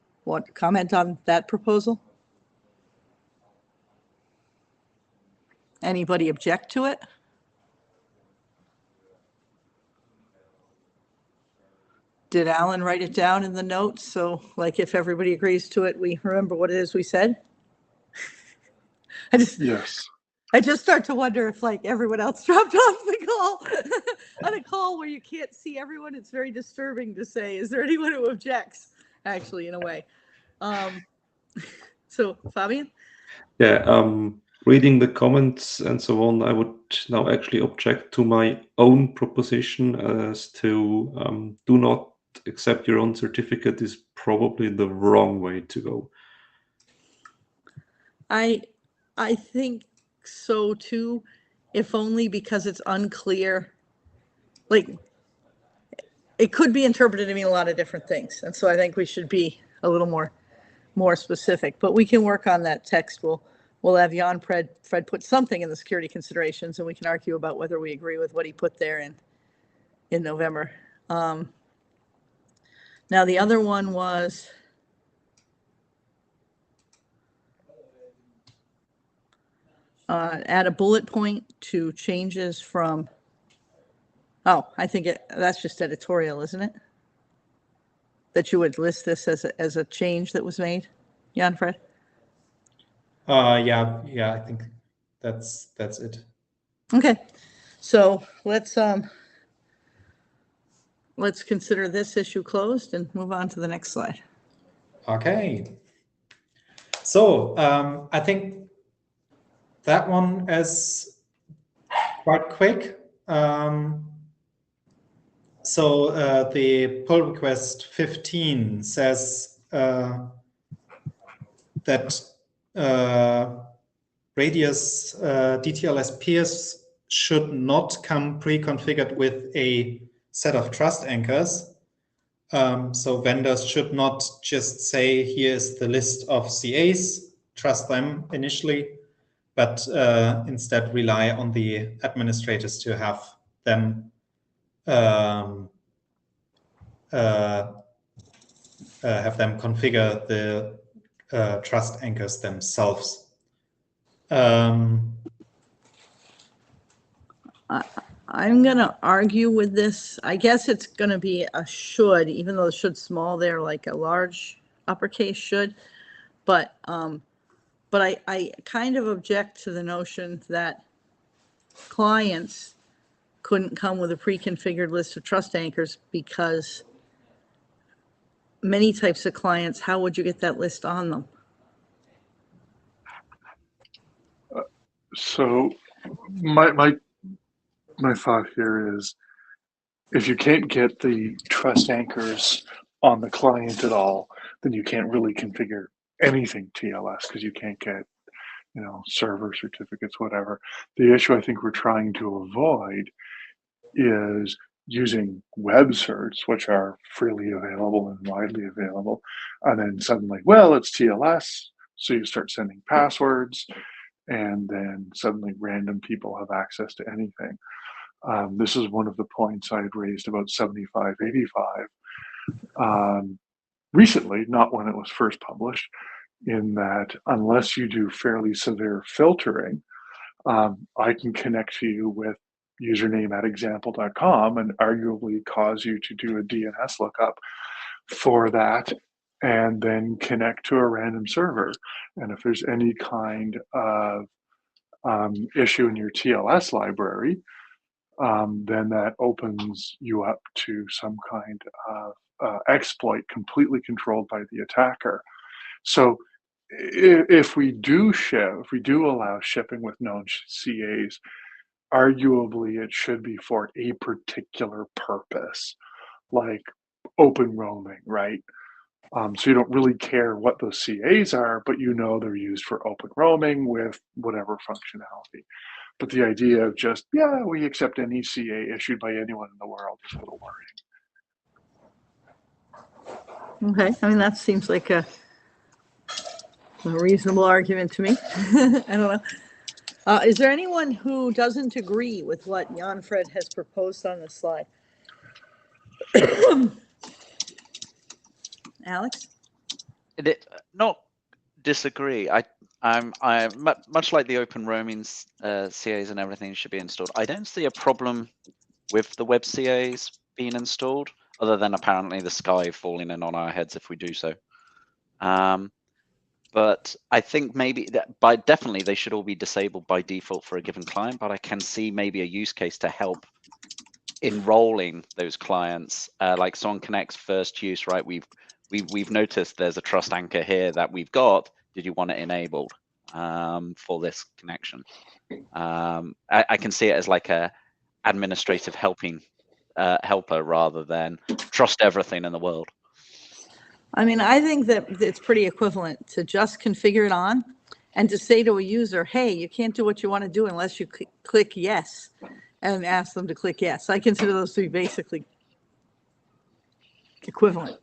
Speaker 3: comment on that proposal? Anybody object to it? Did Alan write it down in the notes? So like if everybody agrees to it, we remember what it is we said?
Speaker 4: Yes.
Speaker 3: I just start to wonder if like everyone else dropped off the call. On a call where you can't see everyone, it's very disturbing to say, is there anyone who objects? Actually, in a way. So Fabian?
Speaker 6: Yeah, reading the comments and so on, I would now actually object to my own proposition as to do not accept your own certificate is probably the wrong way to go.
Speaker 3: I think so too, if only because it's unclear. Like, it could be interpreted to mean a lot of different things, and so I think we should be a little more specific. But we can work on that text. We'll have Jan-Fred put something in the security considerations, and we can argue about whether we agree with what he put there in November. Now the other one was add a bullet point to changes from. Oh, I think that's just editorial, isn't it? That you would list this as a change that was made, Jan-Fred?
Speaker 5: Yeah, I think that's it.
Speaker 3: Okay, so let's consider this issue closed and move on to the next slide. Okay.
Speaker 5: So I think that one is quite quick. So the pull request 15 says that Radius DTLS peers should not come pre-configured with a set of trust anchors. So vendors should not just say, here's the list of CAs, trust them initially, but instead rely on the administrators to have them configure the trust anchors themselves.
Speaker 3: I'm going to argue with this. I guess it's going to be a should, even though the should's small there, like a large uppercase should. But I kind of object to the notion that clients couldn't come with a pre-configured list of trust anchors, because many types of clients, how would you get that list on them?
Speaker 4: So my thought here is, if you can't get the trust anchors on the client at all, then you can't really configure anything TLS, because you can't get, server certificates, whatever. The issue I think we're trying to avoid is using web certs, which are freely available and widely available, and then suddenly, well, it's TLS, So you start sending passwords, and then suddenly random people have access to anything. This is one of the points I had raised about 7585 recently, not when it was first published, in that unless you do fairly severe filtering, I can connect to you with username at example.com and arguably cause you to do a DNS lookup for that and then connect to a random server. And if there's any kind of issue in your TLS library, then that opens you up to some kind of exploit completely controlled by the attacker. So if we do allow shipping with known CAs, arguably it should be for a particular purpose, like open roaming, right? So you don't really care what those CAs are, but you know they're used for open roaming with whatever functionality. But the idea of just, yeah, we accept any CA issued by anyone in the world is a little worrying.
Speaker 3: Okay, I mean, that seems like a reasonable argument to me. I don't know. Is there anyone who doesn't agree with what Jan-Fred has proposed on this slide? Alex?
Speaker 7: Not disagree. I'm much like the open roaming CAs and everything should be installed. I don't see a problem with the web CAs being installed, other than apparently the sky falling in on our heads if we do so. But I think maybe definitely they should all be disabled by default for a given client. But I can see maybe a use case to help enrolling those clients, like someone connects first use, right? We've noticed there's a trust anchor here that we've got. Did you want it enabled for this connection? I can see it as like a administrative helper rather than trust everything in the world.
Speaker 3: I mean, I think that it's pretty equivalent to just configure it on and to say to a user, hey, you can't do what you want to do unless you click yes, and ask them to click yes. I consider those to be basically equivalent.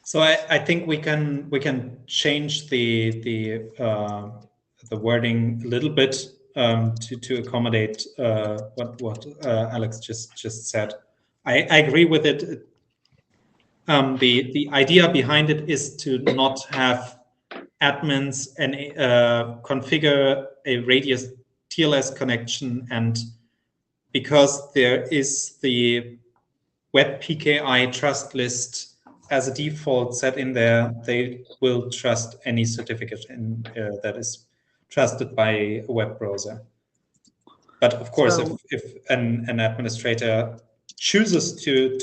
Speaker 5: So I think we can change the wording a little bit to accommodate what Alex just said. I agree with it. The idea behind it is to not have admins and configure a radius TLS connection, and because there is the web PKI trust list as a default set in there, they will trust any certificate that is trusted by a web browser. But of course, if an administrator chooses to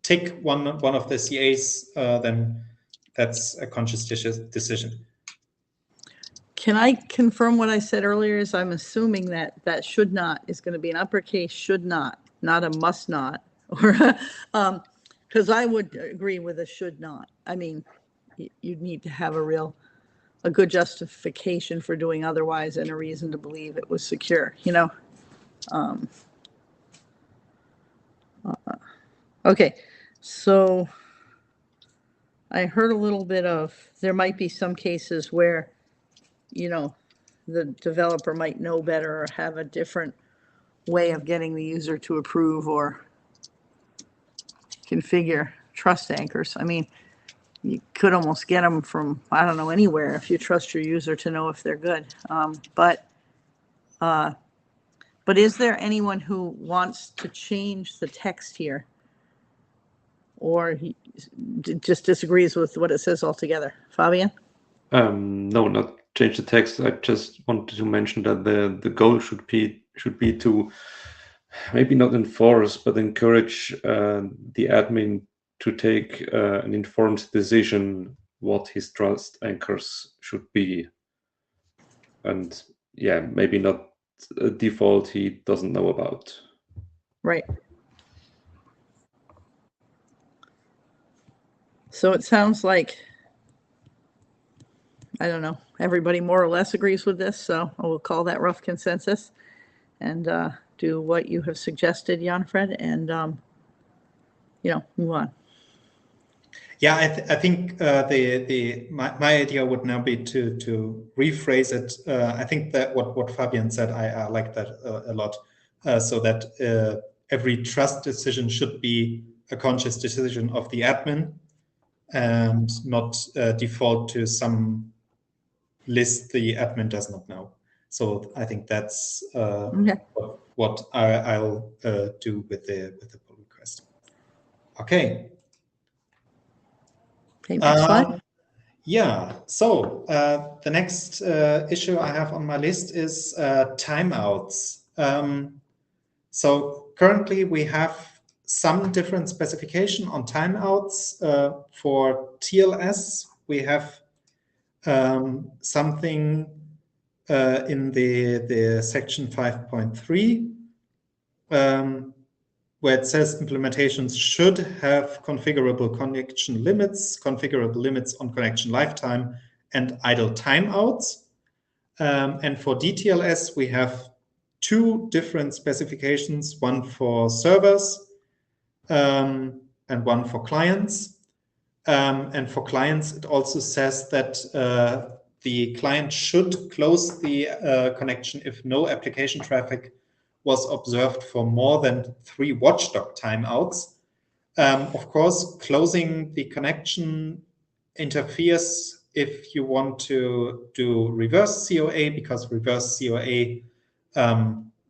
Speaker 5: take one of the CAs, then that's a conscious decision.
Speaker 3: Can I confirm what I said earlier? Is I'm assuming that should not is going to be an uppercase should not a must not, or because I would agree with a should not. I mean, you'd need to have a good justification for doing otherwise and a reason to believe it was secure, you know? Okay, so I heard a little bit of, there might be some cases where, you know, the developer might know better or have a different way of getting the user to approve or configure trust anchors. I mean, you could almost get them from, I don't know, anywhere if you trust your user to know if they're good. But is there anyone who wants to change the text here? Or he just disagrees with what it says altogether? Fabian?
Speaker 6: No, not change the text. I just wanted to mention that the goal should be to maybe not enforce, but encourage the admin to take an informed decision what his trust anchors should be. And yeah, maybe not a default he doesn't know about.
Speaker 3: Right. So it sounds like, I don't know, everybody more or less agrees with this, so I will call that rough consensus and do what you have suggested, Jan-Fred, and, move on.
Speaker 5: Yeah, I think my idea would now be to rephrase it. I think that what Fabian said, I like that a lot. So that every trust decision should be a conscious decision of the admin, and not default to some list the admin does not know. So I think that's what I'll do with the pull request. Okay.
Speaker 3: Okay, next slide.
Speaker 5: Yeah, so the next issue I have on my list is timeouts. So currently we have some different specification on timeouts. For TLS, we have something in the section 5.3 where it says implementations should have configurable connection limits, configurable limits on connection lifetime, and idle timeouts. And for DTLS, we have two different specifications, one for servers and one for clients. And for clients, it also says that the client should close the connection if no application traffic was observed for more than 3 watchdog timeouts. Of course, closing the connection interferes if you want to do reverse COA, because reverse COA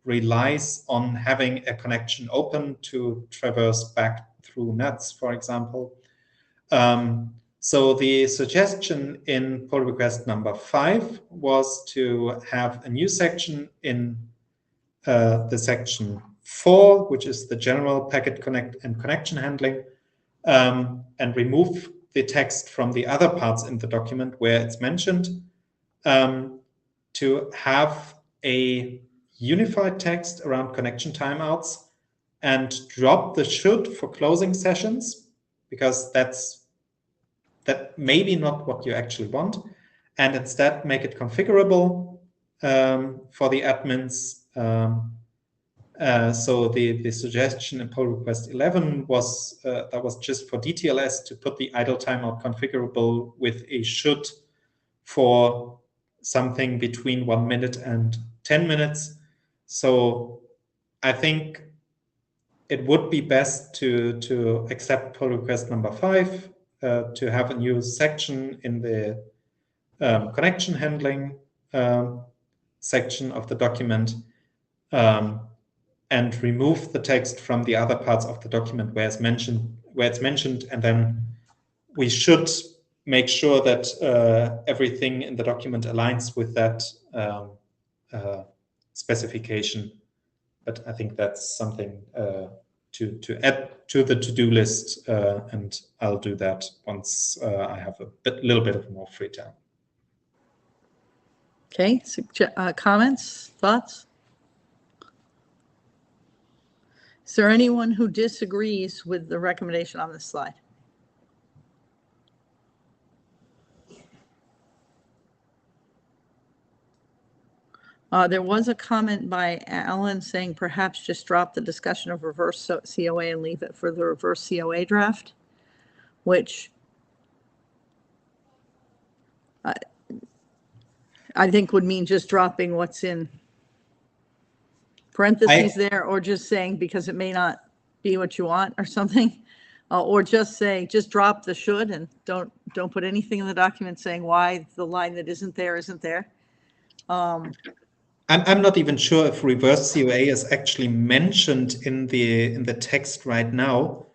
Speaker 5: relies on having a connection open to traverse back through NATs, for example. So the suggestion in pull request number 5 was to have a new section in the section 4, which is the general packet connect and connection handling, and remove the text from the other parts in the document where it's mentioned, to have a unified text around connection timeouts and drop the should for closing sessions, because that's maybe not what you actually want, and instead make it configurable for the admins. So the suggestion in pull request 11 was that was just for DTLS to put the idle timeout configurable with a should for something between 1 minute and 10 minutes. So I think it would be best to accept pull request number 5, to have a new section in the connection handling section of the document, and remove the text from the other parts of the document where it's mentioned, and then we should make sure that everything in the document aligns with that specification. But I think that's something to add to the to-do list, and I'll do that once I have a little bit of more free time.
Speaker 3: Okay, comments, thoughts? Is there anyone who disagrees with the recommendation on this slide? There was a comment by Alan saying perhaps just drop the discussion of reverse COA and leave it for the reverse COA draft, which I think would mean just dropping what's in parentheses there, or just saying because it may not be what you want or something, or just say just drop the should and don't put anything in the document saying why the line that isn't there.
Speaker 5: I'm not even sure if reverse COA is actually mentioned in the text right now,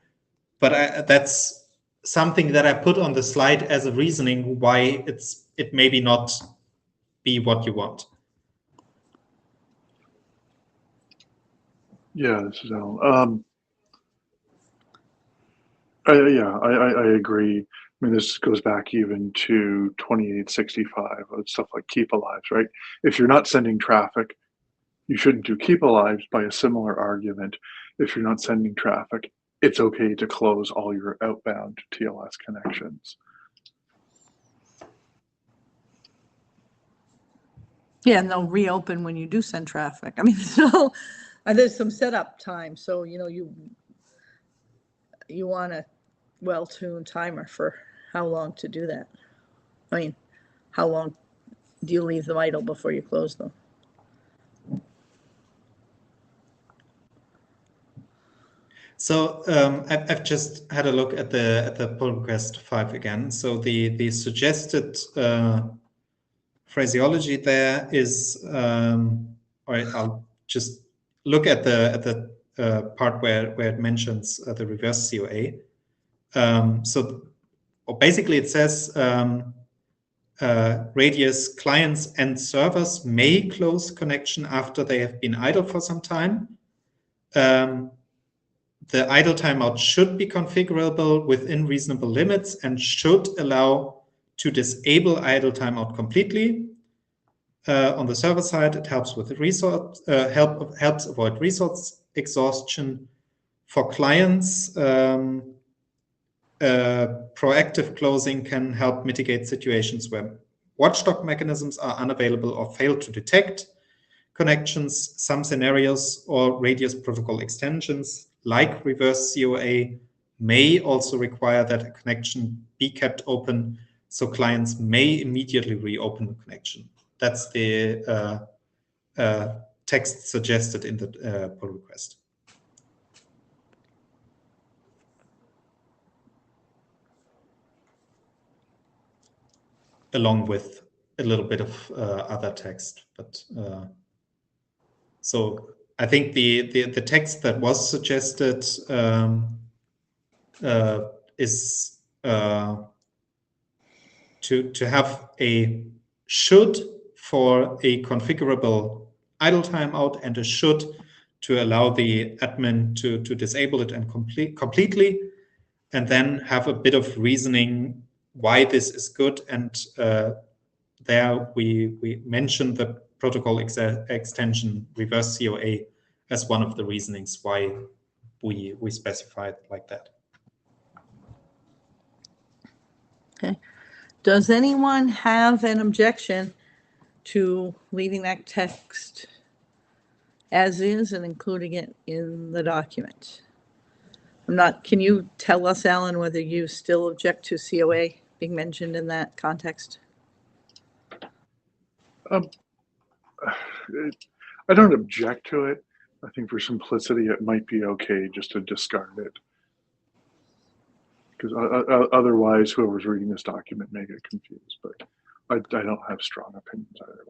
Speaker 5: but that's something that I put on the slide as a reasoning why it maybe not be what you want.
Speaker 4: Yeah, this is Alan. I agree. I mean, this goes back even to 2865, stuff like keep alives, right? If you're not sending traffic, you shouldn't do keep alives. By a similar argument, if you're not sending traffic, it's okay to close all your outbound TLS connections.
Speaker 3: Yeah, and they'll reopen when you do send traffic. I mean, there's some setup time, so you want to well-tuned timer for how long to do that? I mean, how long do you leave them idle before you close them?
Speaker 5: So I've just had a look at the pull request 5 again. So the suggested phraseology there is, or I'll just look at the part where it mentions the reverse COA. Or basically it says Radius clients and servers may close connection after they have been idle for some time. The idle timeout should be configurable within reasonable limits and should allow to disable idle timeout completely. On the server side, it helps with the resource helps avoid resource exhaustion. For clients, proactive closing can help mitigate situations where watchdog mechanisms are unavailable or fail to detect connections. Some scenarios or Radius protocol extensions, like reverse COA, may also require that a connection be kept open, so clients may immediately reopen the connection. That's the text suggested in the pull request. Along with a little bit of other text, but so I think the text that was suggested is to have a should for a configurable idle timeout and a should to allow the admin to disable it and completely, and then have a bit of reasoning why this is good. And there we mentioned the protocol extension reverse COA as one of the reasonings why we specify it like that.
Speaker 3: Okay. Does anyone have an objection to leaving that text as is and including it in the document? Can you tell us, Alan, whether you still object to COA being mentioned in that context?
Speaker 4: I don't object to it. I think for simplicity, it might be okay just to discard it. Because otherwise, whoever's reading this document may get confused, but I don't have strong opinions either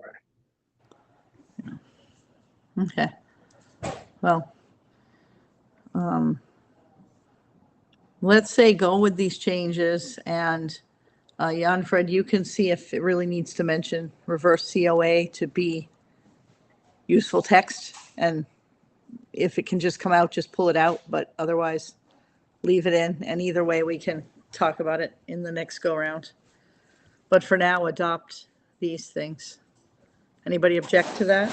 Speaker 4: way.
Speaker 3: Okay. Well, let's say go with these changes, and Jan-Fred, you can see if it really needs to mention reverse COA to be useful text, and if it can just come out, just pull it out, but otherwise leave it in, and either way we can talk about it in the next go round. But for now, adopt these things. Anybody object to that?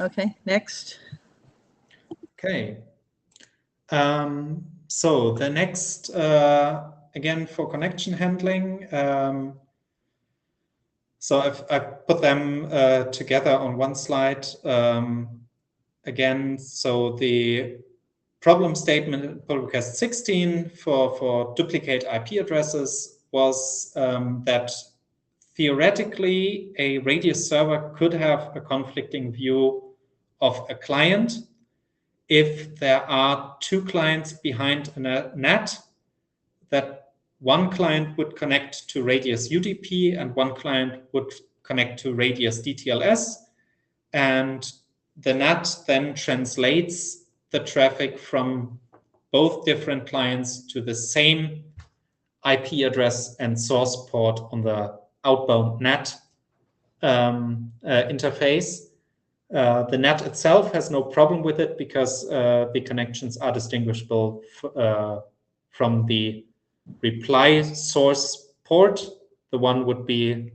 Speaker 3: Okay, next.
Speaker 5: Okay. So the next, again, for connection handling. So I've put them together on one slide. Again, so the problem statement in pull request 16 for duplicate IP addresses was that theoretically a Radius server could have a conflicting view of a client if there are two clients behind a NAT, that one client would connect to Radius UDP and one client would connect to Radius DTLS, and the NAT then translates the traffic from both different clients to the same IP address and source port on the outbound NAT interface. The NAT itself has no problem with it because the connections are distinguishable from the reply source port. The one would be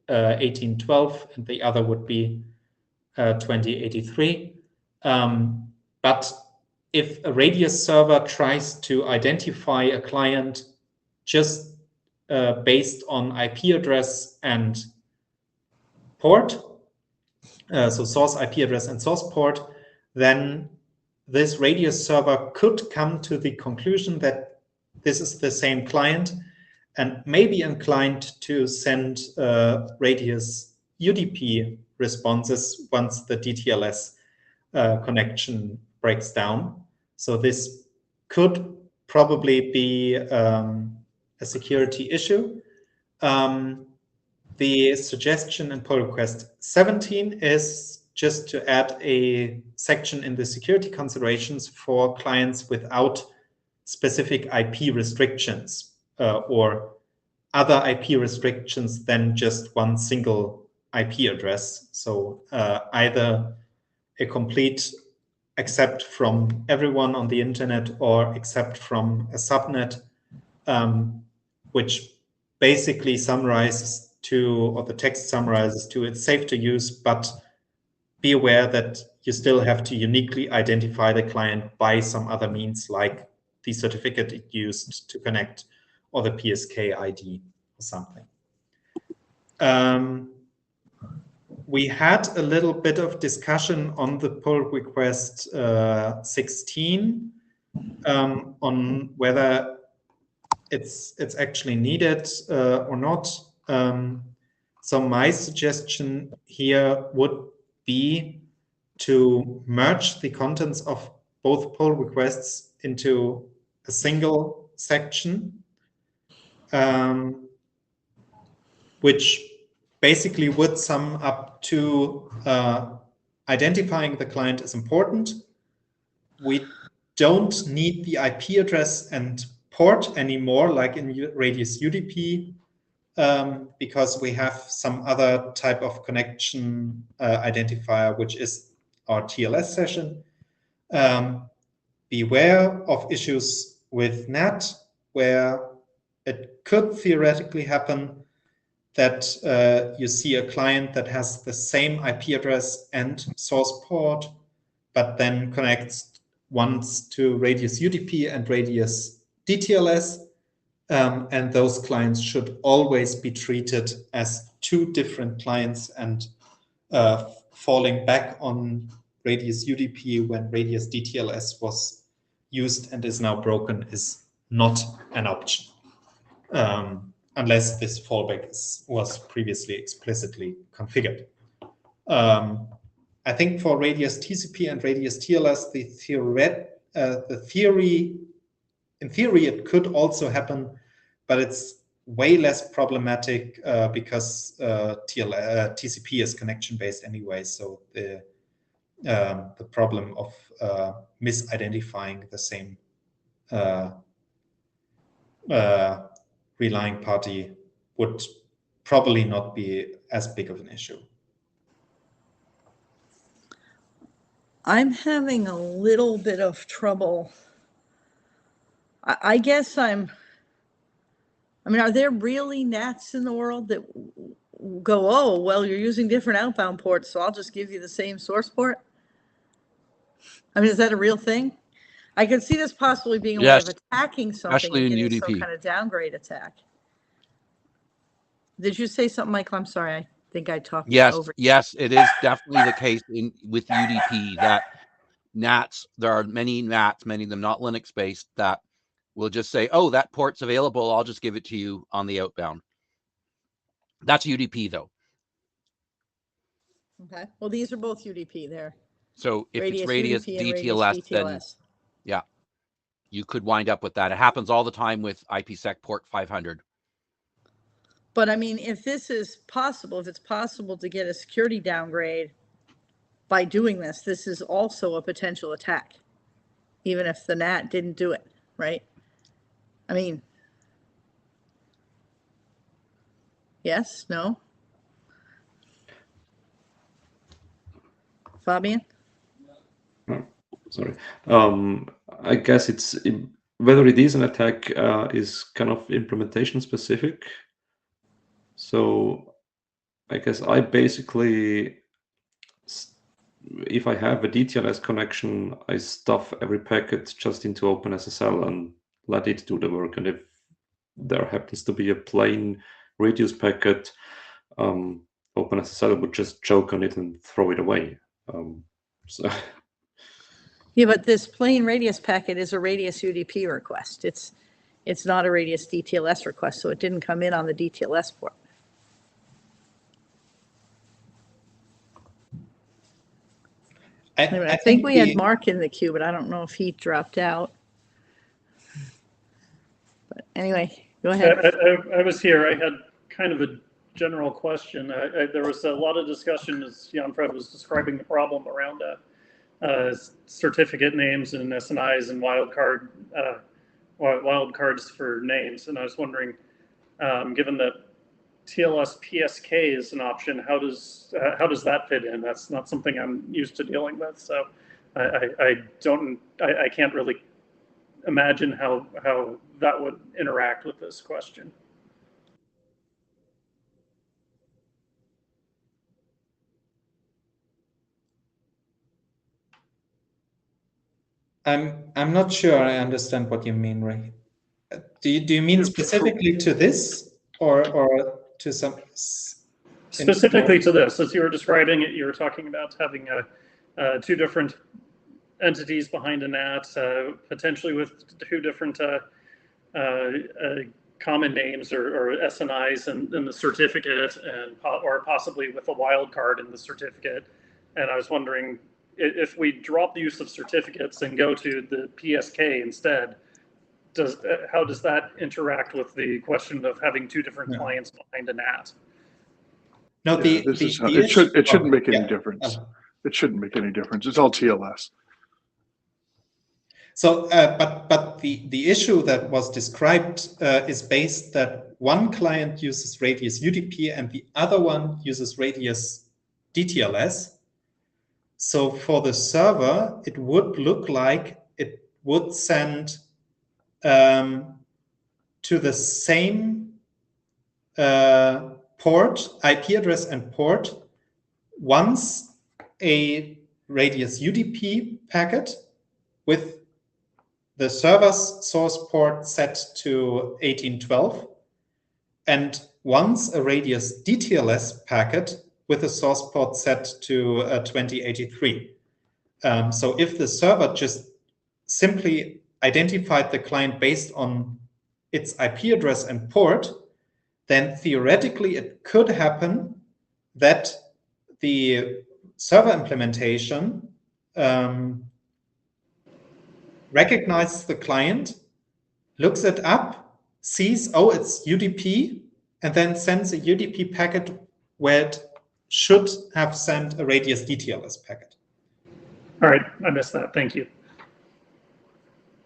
Speaker 5: 1812 and the other would be 2083. But if a Radius server tries to identify a client just based on IP address and port, so source IP address and source port, then this Radius server could come to the conclusion that this is the same client and may be inclined to send Radius UDP responses once the DTLS connection breaks down. So this could probably be a security issue. The suggestion in pull request 17 is just to add a section in the security considerations for clients without specific IP restrictions or other IP restrictions than just one single IP address. So either a complete accept from everyone on the internet or accept from a subnet, which basically summarizes to, or the text summarizes to, it's safe to use, but be aware that you still have to uniquely identify the client by some other means, like the certificate it used to connect or the PSK ID or something. We had a little bit of discussion on the pull request 16 on whether it's actually needed or not. So my suggestion here would be to merge the contents of both pull requests into a single section, which basically would sum up to identifying the client is important. We don't need the IP address and port anymore, like in Radius UDP, because we have some other type of connection identifier, which is our TLS session. Beware of issues with NAT, where it could theoretically happen that you see a client that has the same IP address and source port, but then connects once to Radius UDP and Radius DTLS. And those clients should always be treated as two different clients, and falling back on Radius UDP when Radius DTLS was used and is now broken is not an option, unless this fallback was previously explicitly configured. I think for Radius TCP and Radius TLS, in theory, it could also happen, but it's way less problematic because TCP is connection-based anyway. So the problem of misidentifying the same relying party would probably not be as big of an issue.
Speaker 3: I'm having a little bit of trouble. I guess I mean, are there really NATs in the world that go, oh, well, you're using different outbound ports, so I'll just give you the same source port? I mean, is that a real thing? I could see this possibly being a way of attacking something,
Speaker 8: especially in
Speaker 3: getting
Speaker 8: UDP.
Speaker 3: some kind of downgrade attack. Did you say something, Michael? I'm sorry. I think I talked over.
Speaker 8: Yes, it is definitely the case with UDP that NATs, there are many NATs, many of them not Linux-based, that will just say, oh, that port's available, I'll just give it to you on the outbound. That's UDP, though.
Speaker 3: Okay. Well, these are both UDP there.
Speaker 8: So if it's Radius
Speaker 3: DTLS,
Speaker 8: then yeah, you could wind up with that. It happens all the time with IPsec port 500.
Speaker 3: But I mean, if this is possible, if it's possible to get a security downgrade by doing this, this is also a potential attack, even if the NAT didn't do it, right? I mean, yes, no? Fabian?
Speaker 6: Oh, sorry. I guess it's whether it is an attack is kind of implementation specific. So I guess I basically, if I have a DTLS connection, I stuff every packet just into OpenSSL and let it do the work. And if there happens to be a plain Radius packet, OpenSSL would just choke on it and throw it away. So
Speaker 3: Yeah, but this plain radius packet is a radius UDP request. It's not a radius DTLS request, so it didn't come in on the DTLS port. I think we had Mark in the queue, but I don't know if he dropped out. But anyway, go ahead.
Speaker 9: I was here. I had kind of a general question. There was a lot of discussion as Jan-Fred was describing the problem around certificate names and SNIs and wildcards for names. And I was wondering, given that TLS PSK is an option, how does that fit in? That's not something I'm used to dealing with, so I can't really imagine how that would interact with this question.
Speaker 5: I'm not sure I understand what you mean, Ray. Do you mean specifically to this or to some?
Speaker 9: Specifically to this, as you were describing it, you were talking about having two different entities behind a NAT, potentially with two different common names or SNIs in the certificate, or possibly with a wildcard in the certificate. And I was wondering, if we drop the use of certificates and go to the PSK instead, how does that interact with the question of having two different clients behind a NAT?
Speaker 5: No,
Speaker 4: it shouldn't make any difference. It shouldn't make any difference. It's all TLS.
Speaker 5: So, but the issue that was described is based that one client uses radius UDP and the other one uses radius DTLS. So for the server, it would look like it would send to the same port, IP address and port, once a radius UDP packet with the server's source port set to 1812, and once a radius DTLS packet with a source port set to 2083. So if the server just simply identified the client based on its IP address and port, then theoretically it could happen that the server implementation recognizes the client, looks it up, sees, oh, it's UDP, and then sends a UDP packet where it should have sent a radius DTLS packet.
Speaker 9: All right, I missed that. Thank you.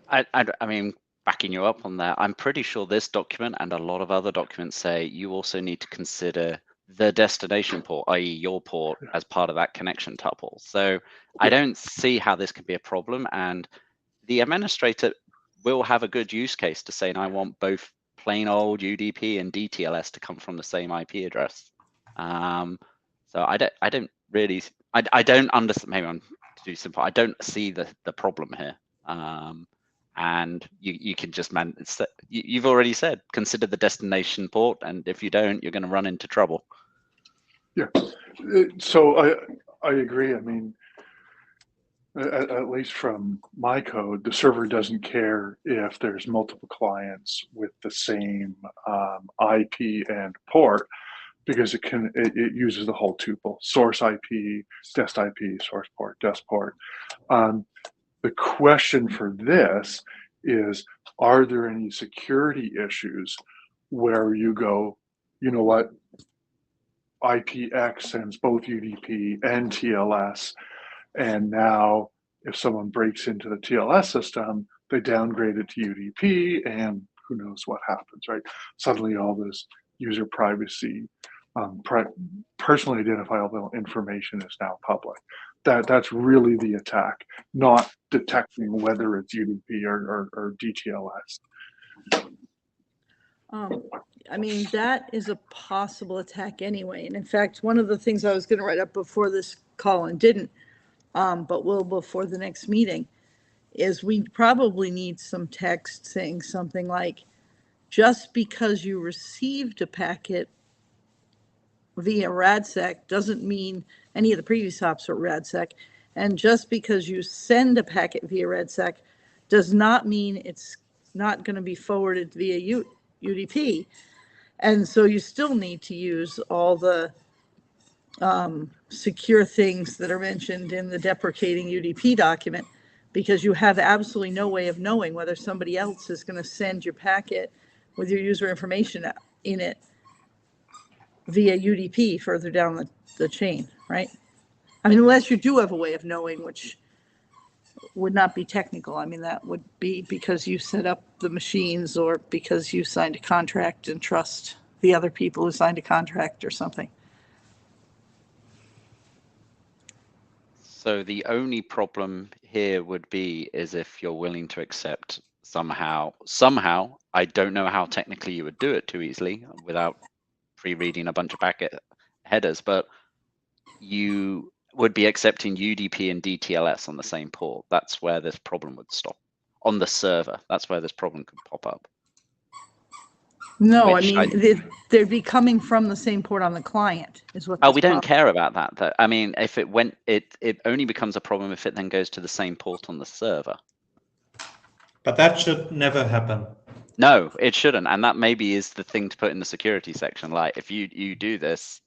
Speaker 7: I mean, backing you up on that, I'm pretty sure this document and a lot of other documents say you also need to consider the destination port, i.e. your port, as part of that connection tuple. So I don't see how this could be a problem. And the administrator will have a good use case to say, I want both plain old UDP and DTLS to come from the same IP address. So I don't understand, maybe I'm too simple. I don't see the problem here. And you can just you've already said, consider the destination port, and if you don't, you're going to run into trouble.
Speaker 4: Yeah, so I agree. I mean, at least from my code, the server doesn't care if there's multiple clients with the same IP and port, because it uses the whole tuple: source IP, dest IP, source port, dest port. The question for this is, are there any security issues where you go, you know what, IPX sends both UDP and TLS, and now if someone breaks into the TLS system, they downgrade it to UDP, and who knows what happens, right? Suddenly all this user privacy, personally identifiable information is now public. That's really the attack, not detecting whether it's UDP or DTLS.
Speaker 3: I mean, that is a possible attack anyway. And in fact, one of the things I was going to write up before this call and didn't, but will before the next meeting, is we probably need some text saying something like, just because you received a packet via RADSEC doesn't mean any of the previous hops are RADSEC. And just because you send a packet via RADEXT does not mean it's not going to be forwarded via UDP. And so you still need to use all the secure things that are mentioned in the deprecating UDP document, because you have absolutely no way of knowing whether somebody else is going to send your packet with your user information in it via UDP further down the chain, right? I mean, unless you do have a way of knowing, which would not be technical. I mean, that would be because you set up the machines or because you signed a contract and trust the other people who signed a contract or something.
Speaker 7: So the only problem here would be is if you're willing to accept somehow, I don't know how technically you would do it too easily without pre-reading a bunch of packet headers, but you would be accepting UDP and DTLS on the same port. That's where this problem would stop. On the server, that's where this problem could pop up.
Speaker 3: No, I mean, they'd be coming from the same port on the client is what.
Speaker 7: Oh, we don't care about that, though. I mean, if it went, it only becomes a problem if it then goes to the same port on the server.
Speaker 5: But that should never happen.
Speaker 7: No, it shouldn't. And that maybe is the thing to put in the security section. Like, if you do this.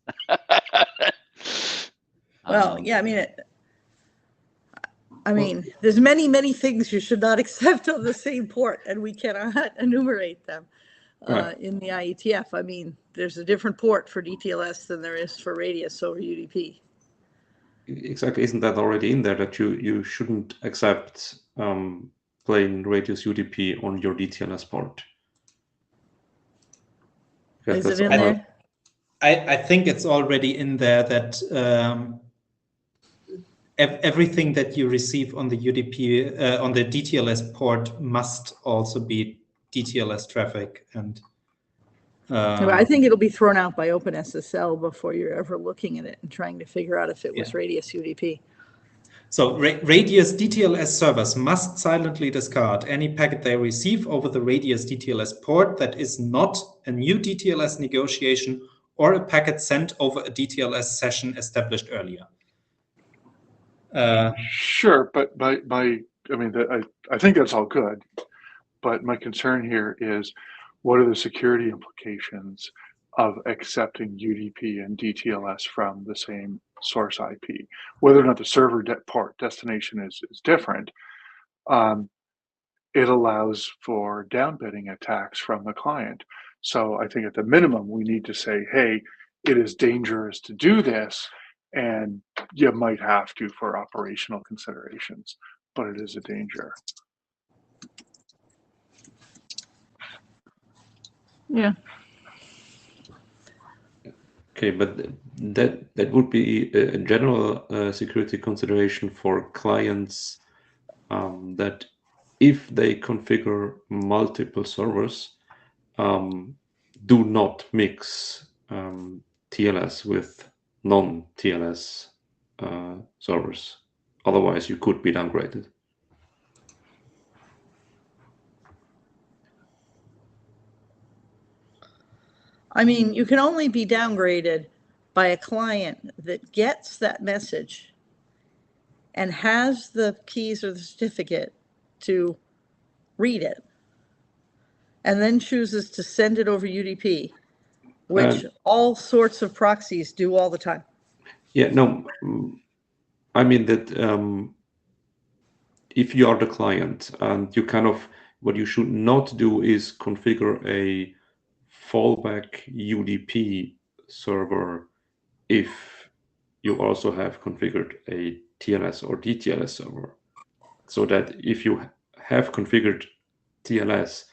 Speaker 3: Well, yeah, I mean, there's many things you should not accept on the same port, and we cannot enumerate them in the IETF. I mean, there's a different port for DTLS than there is for radius over UDP.
Speaker 6: Exactly. Isn't that already in there that you shouldn't accept plain radius UDP on your DTLS port?
Speaker 3: Is it in there?
Speaker 5: I think it's already in there that everything that you receive on the UDP, on the DTLS port must also be DTLS traffic. And
Speaker 3: I think it'll be thrown out by OpenSSL before you're ever looking at it and trying to figure out if it was radius UDP.
Speaker 5: So radius DTLS servers must silently discard any packet they receive over the radius DTLS port that is not a new DTLS negotiation or a packet sent over a DTLS session established earlier.
Speaker 4: Sure, but I think that's all good. But my concern here is, what are the security implications of accepting UDP and DTLS from the same source IP? Whether or not the server port destination is different, it allows for downbidding attacks from the client. So I think at the minimum, we need to say, hey, it is dangerous to do this, and you might have to for operational considerations, but it is a danger.
Speaker 3: Yeah.
Speaker 6: Okay, but that would be a general security consideration for clients that if they configure multiple servers, do not mix TLS with non-TLS servers. Otherwise, you could be downgraded.
Speaker 3: I mean, you can only be downgraded by a client that gets that message and has the keys or the certificate to read it, and then chooses to send it over UDP, which all sorts of proxies do all the time.
Speaker 6: Yeah, no, I mean that if you are the client and you what you should not do is configure a fallback UDP server if you also have configured a TLS or DTLS server, so that if you have configured TLS,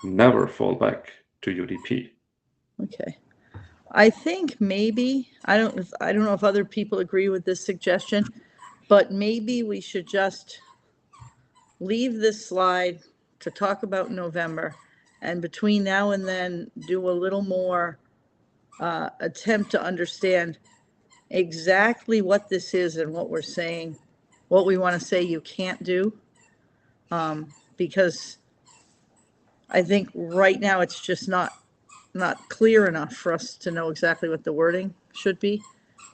Speaker 6: never fall back to UDP.
Speaker 3: Okay. I think maybe, I don't know if other people agree with this suggestion, but maybe we should just leave this slide to talk about November, and between now and then do a little more attempt to understand exactly what this is and what we're saying, what we want to say you can't do, because I think right now it's just not clear enough for us to know exactly what the wording should be.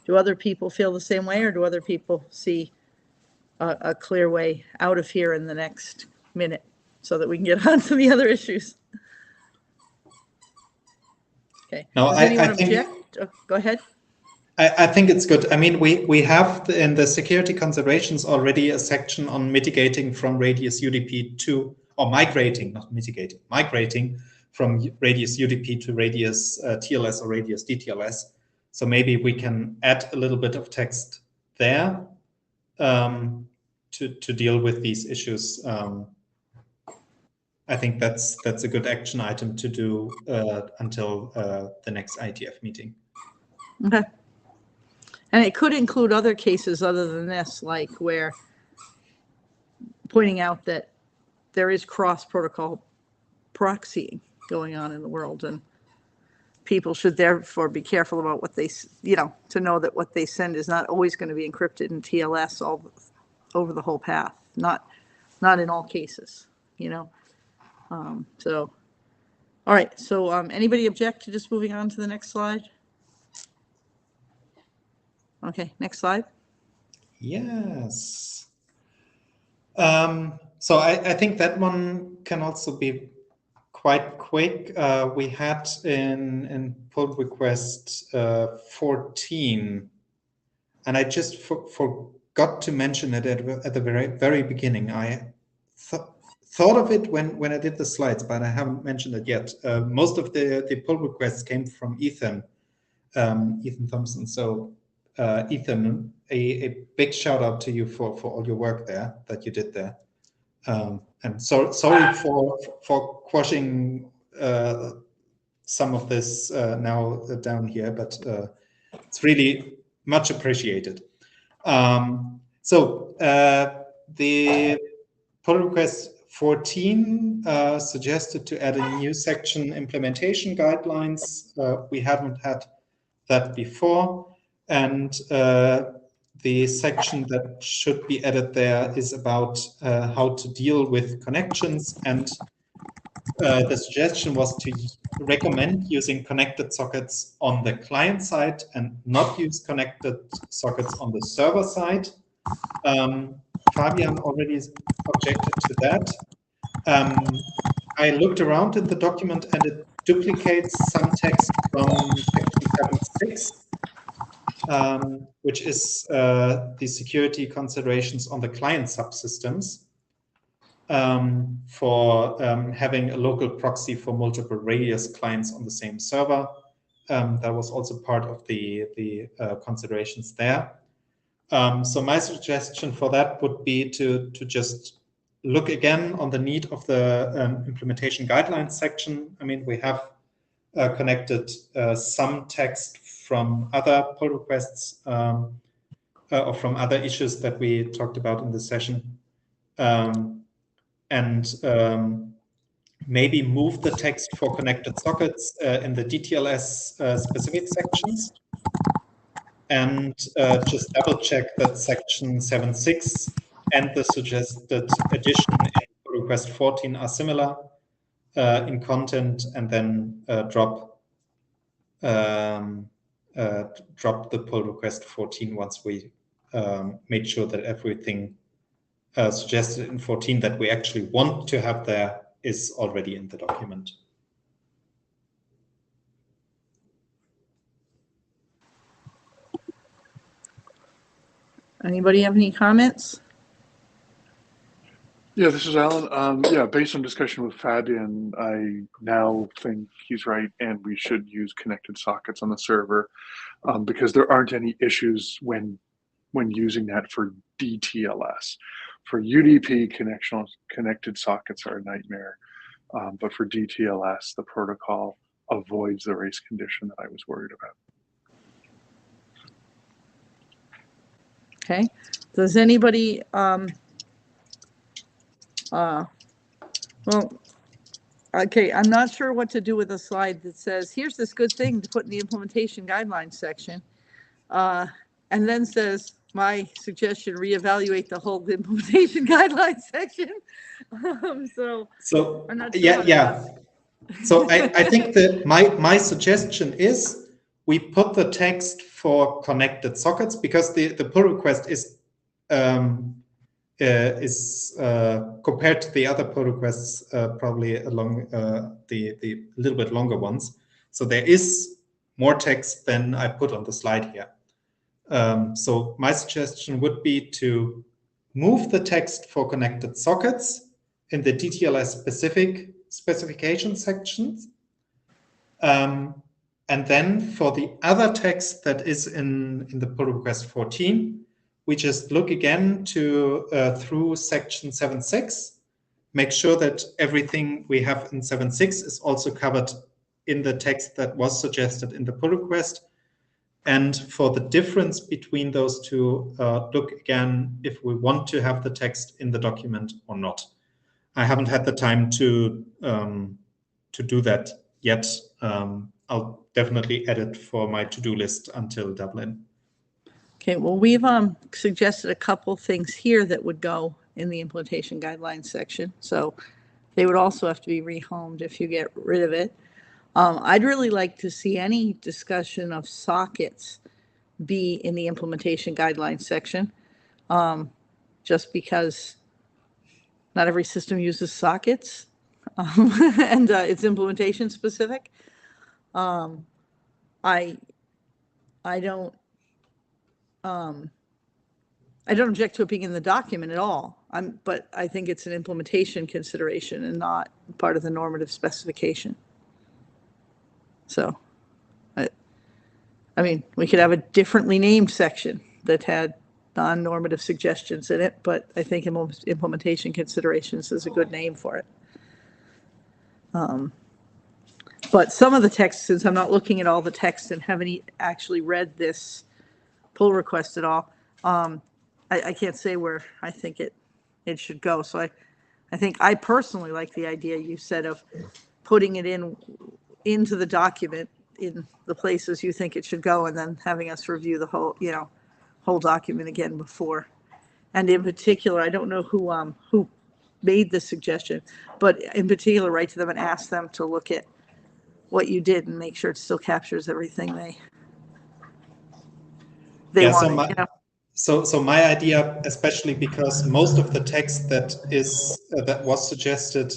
Speaker 3: Do other people feel the same way, or do other people see a clear way out of here in the next minute so that we can get on to the other issues. Okay.
Speaker 5: No,
Speaker 3: Does
Speaker 5: I
Speaker 3: anyone
Speaker 5: think-
Speaker 3: object? Oh, go ahead.
Speaker 5: I think it's good. I mean, we have in the security considerations already a section on mitigating from radius UDP to, or migrating, not mitigating, migrating from radius UDP to radius TLS or radius DTLS. So maybe we can add a little bit of text there to deal with these issues. I think that's a good action item to do until the next IETF meeting.
Speaker 3: Okay. And it could include other cases other than this, like where pointing out that there is cross-protocol proxying going on in the world, and people should therefore be careful about what they, to know that what they send is not always going to be encrypted in TLS all over the whole path, not in all cases, So, all right. So, anybody object to just moving on to the next slide? Okay, next slide.
Speaker 5: Yes. So I think that one can also be quite quick. We had in pull request 14, and I just forgot to mention it at the very beginning. I thought of it when I did the slides, but I haven't mentioned it yet. Most of the pull requests came from Ethan Thompson. So Ethan, a big shout out to you for all your work there that you did there. And sorry for quashing some of this now down here, but it's really much appreciated. So the pull request 14 suggested to add a new section, implementation guidelines. We haven't had that before. And the section that should be added there is about how to deal with connections. And the suggestion was to recommend using connected sockets on the client side and not use connected sockets on the server side. Fabian already objected to that. I looked around in the document and it duplicates some text from section 7.6. Which is the security considerations on the client subsystems for having a local proxy for multiple radius clients on the same server. That was also part of the considerations there. So my suggestion for that would be to just look again on the need of the implementation guidelines section. I mean, we have connected some text from other pull requests or from other issues that we talked about in the session. And maybe move the text for connected sockets in the DTLS specific sections. And just double check that section 7.6 and the suggested addition in pull request 14 are similar in content, and then drop the pull request 14 once we made sure that everything suggested in 14 that we actually want to have there is already in the document.
Speaker 3: Anybody have any comments?
Speaker 4: Yeah, this is Alan. Yeah, based on discussion with Fabian, I now think he's right, and we should use connected sockets on the server because there aren't any issues when using that for DTLS. For UDP, connected sockets are a nightmare, but for DTLS, the protocol avoids the race condition that I was worried about.
Speaker 3: Okay. Does anybody, well, okay, I'm not sure what to do with a slide that says, here's this good thing to put in the implementation guidelines section. And then says, my suggestion, reevaluate the whole implementation guidelines section. So I'm not sure.
Speaker 5: Yeah. So I think that my suggestion is we put the text for connected sockets because the pull request is is compared to the other pull requests probably along the little bit longer ones. So there is more text than I put on the slide here. So my suggestion would be to move the text for connected sockets in the DTLS specific specification sections. And then for the other text that is in the pull request 14, we just look again to through section 7.6, make sure that everything we have in 7.6 is also covered in the text that was suggested in the pull request. And for the difference between those two, look again if we want to have the text in the document or not. I haven't had the time to do that yet. I'll definitely add it for my to-do list until Dublin.
Speaker 3: Okay, well, we've suggested a couple things here that would go in the implementation guidelines section. So they would also have to be rehomed if you get rid of it. I'd really like to see any discussion of sockets be in the implementation guidelines section, just because not every system uses sockets, and it's implementation specific. I don't object to it being in the document at all. But I think it's an implementation consideration and not part of the normative specification. So, I mean, we could have a differently named section that had non-normative suggestions in it, but I think implementation considerations is a good name for it. But some of the text, since I'm not looking at all the text and haven't actually read this pull request at all, I can't say where I think it should go. So I think I personally like the idea you said of putting it into the document in the places you think it should go, and then having us review the whole document again before. And in particular, I don't know who made the suggestion, but in particular, write to them and ask them to look at what you did and make sure it still captures everything they want.
Speaker 5: So my idea, especially because most of the text that was suggested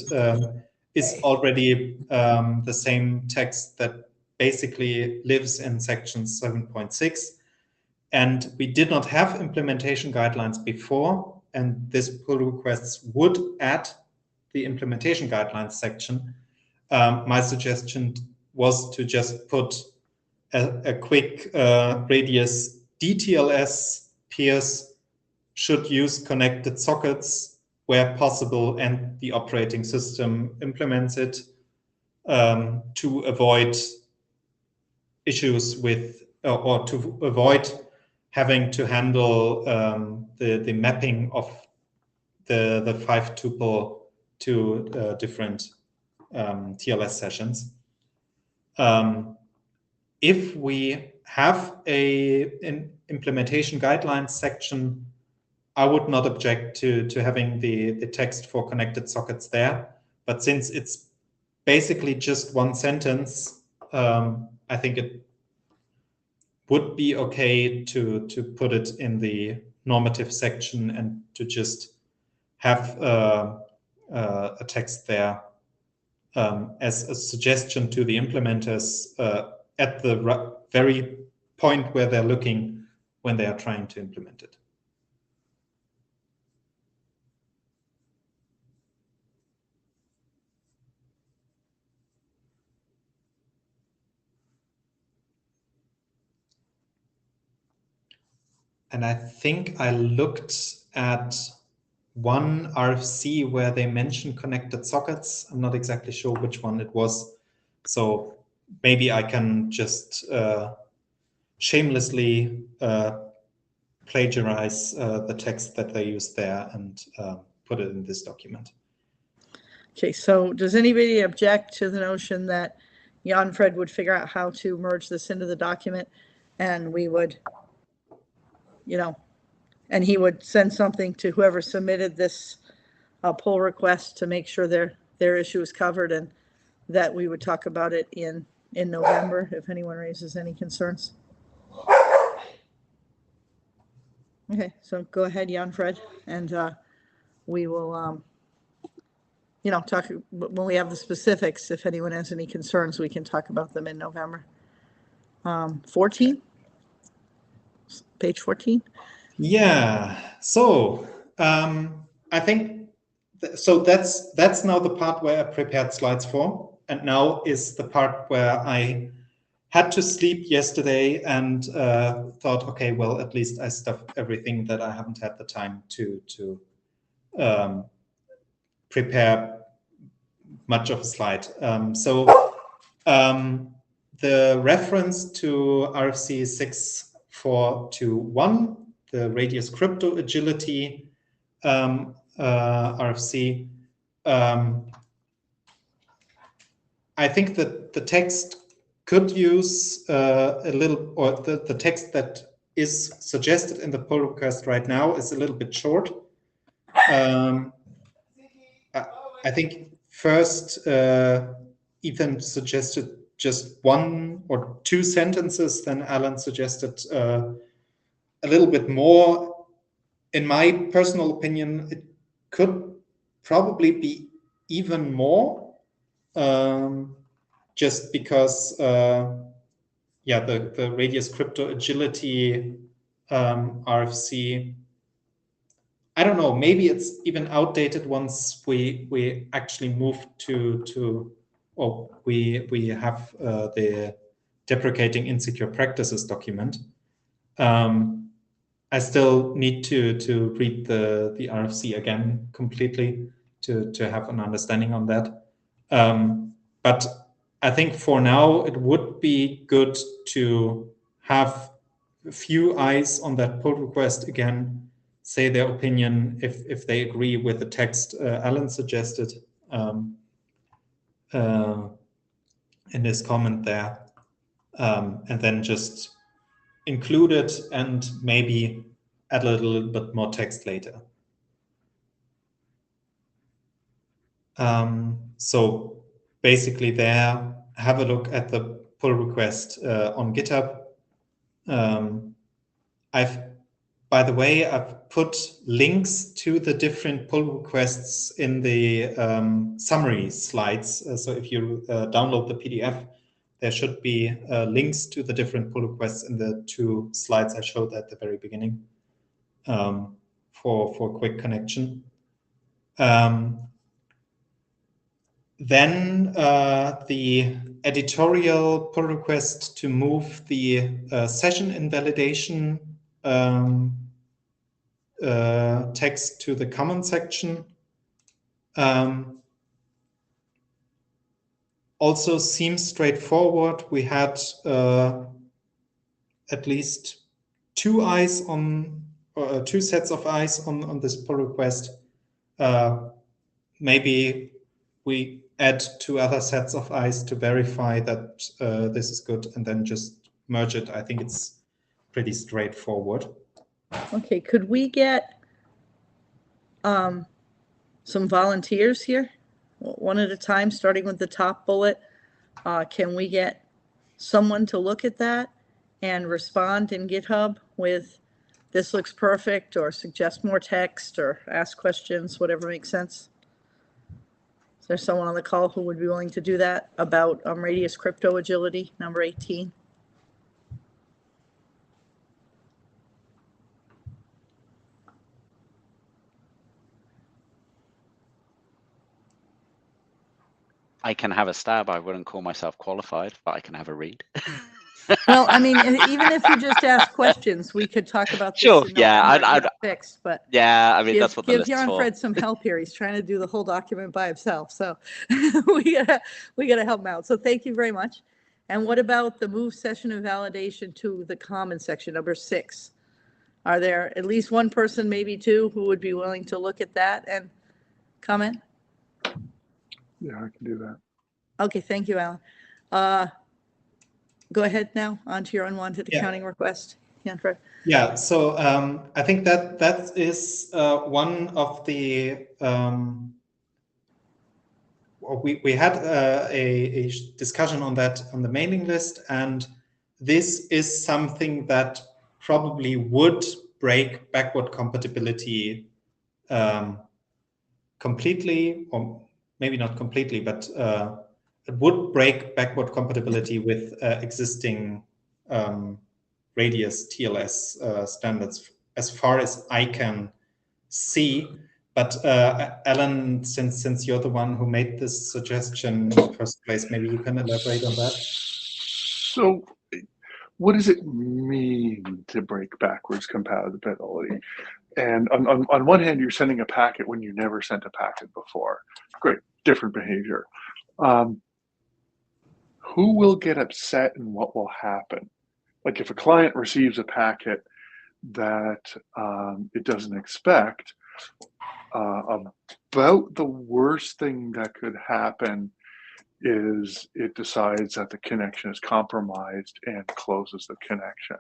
Speaker 5: is already the same text that basically lives in section 7.6, and we did not have implementation guidelines before, and this pull requests would add the implementation guidelines section. My suggestion was to just put a quick radius DTLS peers should use connected sockets where possible, and the operating system implements it to avoid issues with, or to avoid having to handle the mapping of the 5 tuple to different TLS sessions. If we have an implementation guidelines section, I would not object to having the text for connected sockets there. But since it's basically just one sentence, I think it would be okay to put it in the normative section and to just have a text there as a suggestion to the implementers at the very point where they're looking when they are trying to implement it. And I think I looked at one RFC where they mentioned connected sockets. I'm not exactly sure which one it was. So maybe I can just shamelessly plagiarize the text that they use there and put it in this document.
Speaker 3: Okay, so does anybody object to the notion that Jan-Fred would figure out how to merge this into the document, and we would, and he would send something to whoever submitted this pull request to make sure their issue is covered, and that we would talk about it in November if anyone raises any concerns? Okay, so go ahead, Jan-Fred, and we will, you know, talk when we have the specifics. If anyone has any concerns, we can talk about them in November. 14, page 14.
Speaker 5: Yeah. So I think so. That's now the part where I prepared slides for, and now is the part where I had to sleep yesterday and thought, okay, well, at least I stuffed everything that I haven't had the time to prepare much of a slide. The reference to RFC 6421, the Radius Crypto Agility RFC, I think that the text could use a little, or the text that is suggested in the pull request right now is a little bit short. I think first Ethan suggested just 1 or 2 sentences, then Alan suggested a little bit more. In my personal opinion, it could probably be even more, just because the Radius Crypto Agility RFC, I don't know, maybe it's even outdated once we actually move to or we have the deprecating insecure practices document. I still need to read the RFC again completely to have an understanding on that. But I think for now it would be good to have a few eyes on that pull request again, say their opinion if they agree with the text Alan suggested in his comment there, and then just include it and maybe add a little bit more text later. So basically there, have a look at the pull request on GitHub. By the way, I've put links to the different pull requests in the summary slides. So if you download the PDF, there should be links to the different pull requests in the 2 slides I showed at the very beginning for quick connection. Then the editorial pull request to move the session invalidation text to the comment section. Also seems straightforward. We had at least 2 eyes on, 2 sets of eyes on this pull request. Maybe we add 2 other sets of eyes to verify that this is good and then just merge it. I think it's pretty straightforward.
Speaker 3: Okay, could we get some volunteers here? One at a time, starting with the top bullet. Can we get someone to look at that and respond in GitHub with this looks perfect, or suggest more text, or ask questions, whatever makes sense? Is there someone on the call who would be willing to do that about Radius Crypto Agility, number 18?
Speaker 7: I can have a stab. I wouldn't call myself qualified, but I can have a read.
Speaker 3: Well, I mean, even if you just ask questions, we could talk about this.
Speaker 7: Sure.
Speaker 3: In
Speaker 7: Yeah,
Speaker 3: I'd fix. But
Speaker 7: yeah, I mean that's what the list's
Speaker 3: give
Speaker 7: for.
Speaker 3: Jan-Fred some help here. He's trying to do the whole document by himself, so we gotta help him out. So thank you very much. And what about the move session and validation to the common section, number 6? Are there at least one person, maybe 2, who would be willing to look at that and comment?
Speaker 4: Yeah, I can do that.
Speaker 3: Okay, thank you, Alan. Go ahead now, on to your unwanted accounting request, Jan-Fred.
Speaker 5: Yeah, so I think that is one of the, we had a discussion on that on the mailing list, and this is something that probably would break backward compatibility completely, or maybe not completely, but it would break backward compatibility with existing radius TLS standards, as far as I can see. But Alan, since you're the one who made this suggestion in the first place, maybe you can elaborate on that.
Speaker 4: So what does it mean to break backwards compatibility? And on one hand, you're sending a packet when you never sent a packet before. Great, different behavior. Who will get upset and what will happen? Like if a client receives a packet that it doesn't expect, about the worst thing that could happen is it decides that the connection is compromised and closes the connection.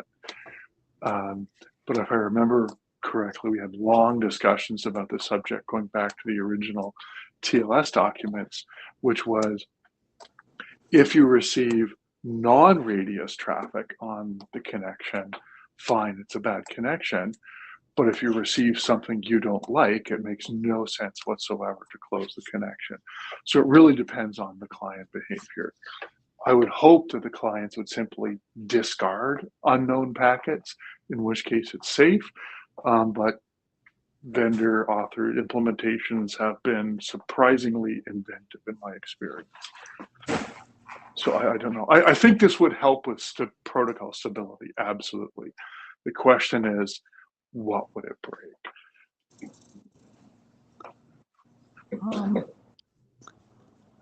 Speaker 4: But if I remember correctly, we had long discussions about this subject going back to the original TLS documents, which was if you receive non-radius traffic on the connection, fine, it's a bad connection. But if you receive something you don't like, it makes no sense whatsoever to close the connection. So it really depends on the client behavior. I would hope that the clients would simply discard unknown packets, in which case it's safe. But vendor authored implementations have been surprisingly inventive in my experience. So I don't know. I think this would help with protocol stability, absolutely. The question is, what would it break?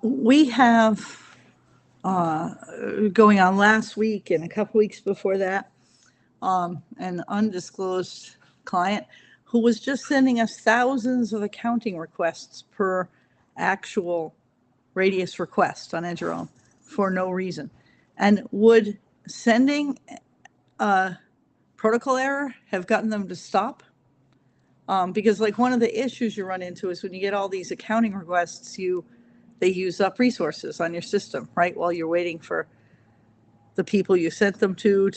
Speaker 3: We have going on last week and a couple weeks before that, an undisclosed client who was just sending us thousands of accounting requests per actual radius request on Edgerome for no reason. And would sending a protocol error have gotten them to stop? Because like one of the issues you run into is when you get all these accounting requests, they use up resources on your system, right? While you're waiting for the people you sent them to,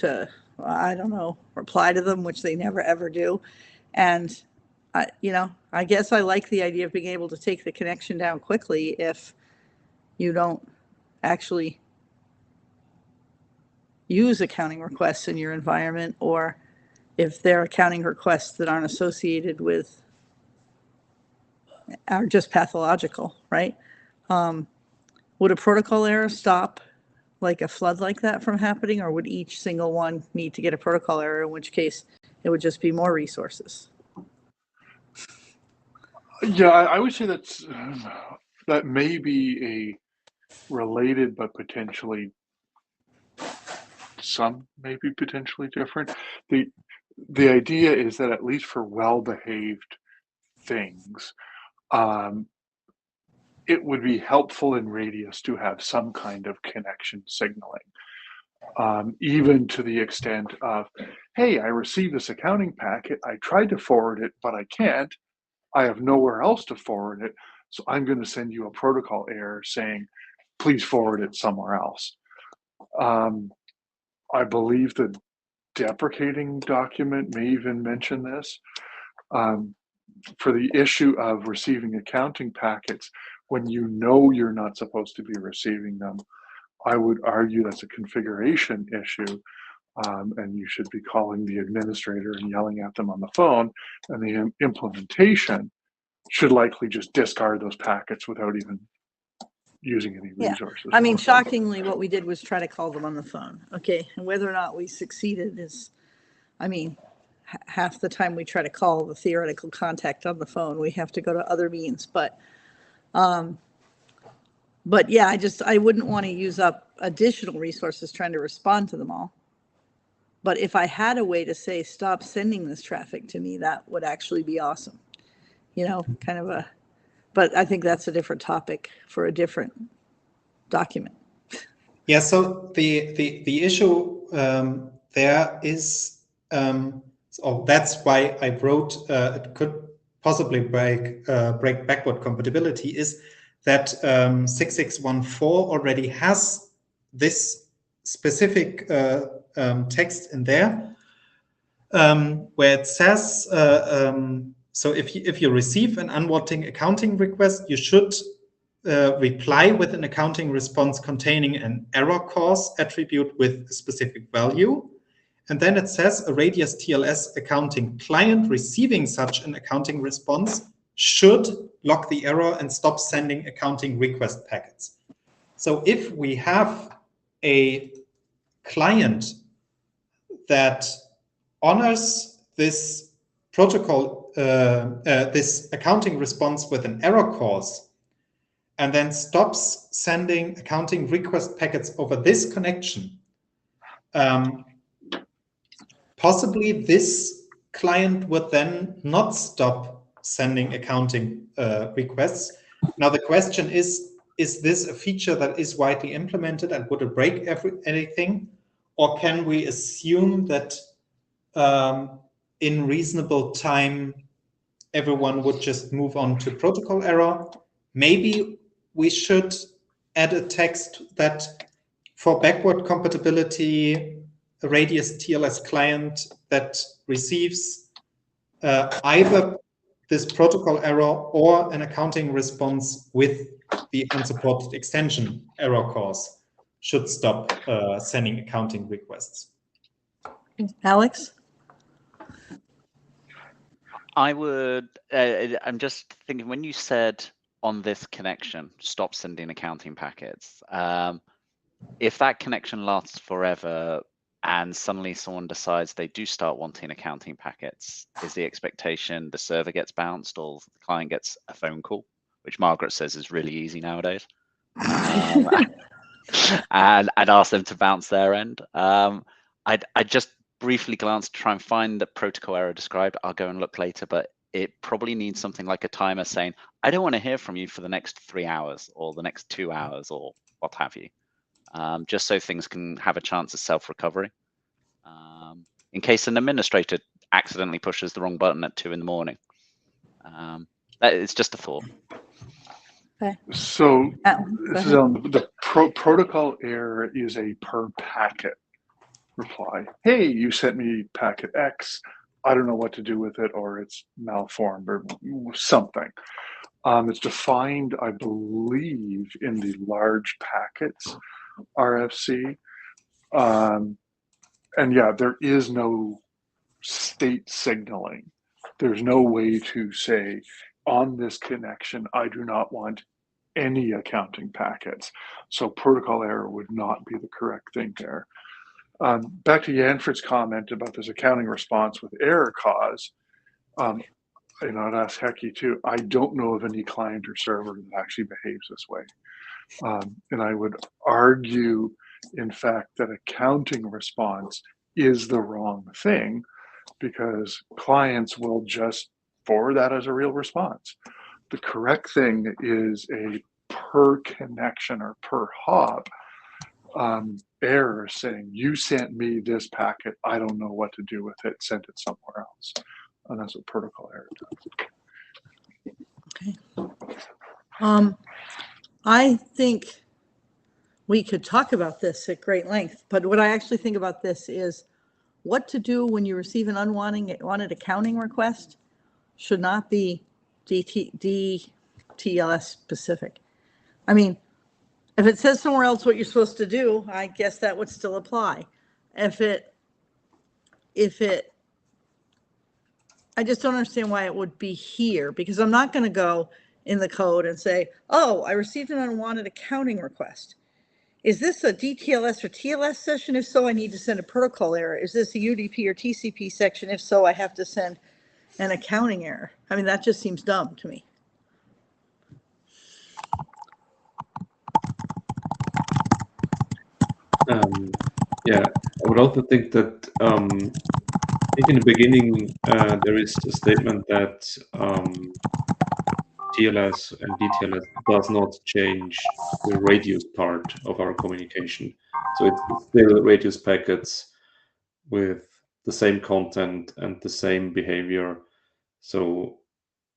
Speaker 3: I don't know, reply to them, which they never ever do. And I guess I like the idea of being able to take the connection down quickly if you don't actually use accounting requests in your environment, or if they're accounting requests that aren't associated with, are just pathological, right? Would a protocol error stop like a flood like that from happening, or would each single one need to get a protocol error, in which case it would just be more resources?
Speaker 4: Yeah, I would say that may be a related, but potentially some may be potentially different. The idea is that at least for well-behaved things, it would be helpful in radius to have some kind of connection signaling, even to the extent of, hey, I received this accounting packet, I tried to forward it, but I can't. I have nowhere else to forward it, so I'm going to send you a protocol error saying, please forward it somewhere else. I believe the deprecating document may even mention this. For the issue of receiving accounting packets, when you know you're not supposed to be receiving them, I would argue that's a configuration issue. And you should be calling the administrator and yelling at them on the phone, and the implementation should likely just discard those packets without even using any resources.
Speaker 3: I mean, shockingly, what we did was try to call them on the phone. Okay, and whether or not we succeeded is, I mean, half the time we try to call the theoretical contact on the phone, we have to go to other means. But yeah, I wouldn't want to use up additional resources trying to respond to them all. But if I had a way to say, stop sending this traffic to me, that would actually be awesome. Kind of but I think that's a different topic for a different document.
Speaker 5: Yeah, so the issue there is, so that's why I wrote it could possibly break backward compatibility, is that 6614 already has this specific text in there, where it says So if you receive an unwanted accounting request, you should reply with an accounting response containing an error cause attribute with a specific value. And then it says a Radius TLS accounting client receiving such an accounting response should log the error and stop sending accounting request packets. So if we have a client that honors this protocol, this accounting response with an error cause, and then stops sending accounting request packets over this connection, possibly this client would then not stop sending accounting requests. Now the question is this a feature that is widely implemented and would it break anything? Or can we assume that in reasonable time, everyone would just move on to protocol error? Maybe we should add a text that for backward compatibility, a Radius TLS client that receives either this protocol error or an accounting response with the unsupported extension error cause should stop sending accounting requests.
Speaker 3: Alex?
Speaker 7: I would, I'm just thinking when you said on this connection, stop sending accounting packets, if that connection lasts forever and suddenly someone decides they do start wanting accounting packets, is the expectation the server gets bounced or the client gets a phone call, which Margaret says is really easy nowadays, and ask them to bounce their end? I just briefly glance to try and find the protocol error described. I'll go and look later, but it probably needs something like a timer saying, I don't want to hear from you for the next 3 hours or the next 2 hours or what have you, just so things can have a chance of self-recovery. In case an administrator accidentally pushes the wrong button at 2 in the morning. It's just a thought.
Speaker 3: Okay.
Speaker 4: So this is on the protocol error is a per packet reply. Hey, you sent me packet X. I don't know what to do with it, or it's malformed or something. It's defined, I believe, in the large packets RFC. And yeah, there is no state signaling. There's no way to say, on this connection, I do not want any accounting packets. So protocol error would not be the correct thing there. Back to Yanford's comment about this accounting response with error cause, I'd ask Hecky too. I don't know of any client or server that actually behaves this way. And I would argue, in fact, that accounting response is the wrong thing because clients will just forward that as a real response. The correct thing is a per connection or per hop error saying, you sent me this packet, I don't know what to do with it, send it somewhere else. And that's what protocol error does.
Speaker 3: Okay. I think we could talk about this at great length, but what I actually think about this is what to do when you receive an unwanted accounting request should not be DTLS specific. I mean, if it says somewhere else what you're supposed to do, I guess that would still apply. I just don't understand why it would be here, because I'm not going to go in the code and say, oh, I received an unwanted accounting request. Is this a DTLS or TLS session? If so, I need to send a protocol error. Is this a UDP or TCP section? If so, I have to send an accounting error. I mean, that just seems dumb to me.
Speaker 6: Yeah, I would also think that I think in the beginning there is a statement that TLS and DTLS does not change the radius part of our communication. So it's still radius packets with the same content and the same behavior. So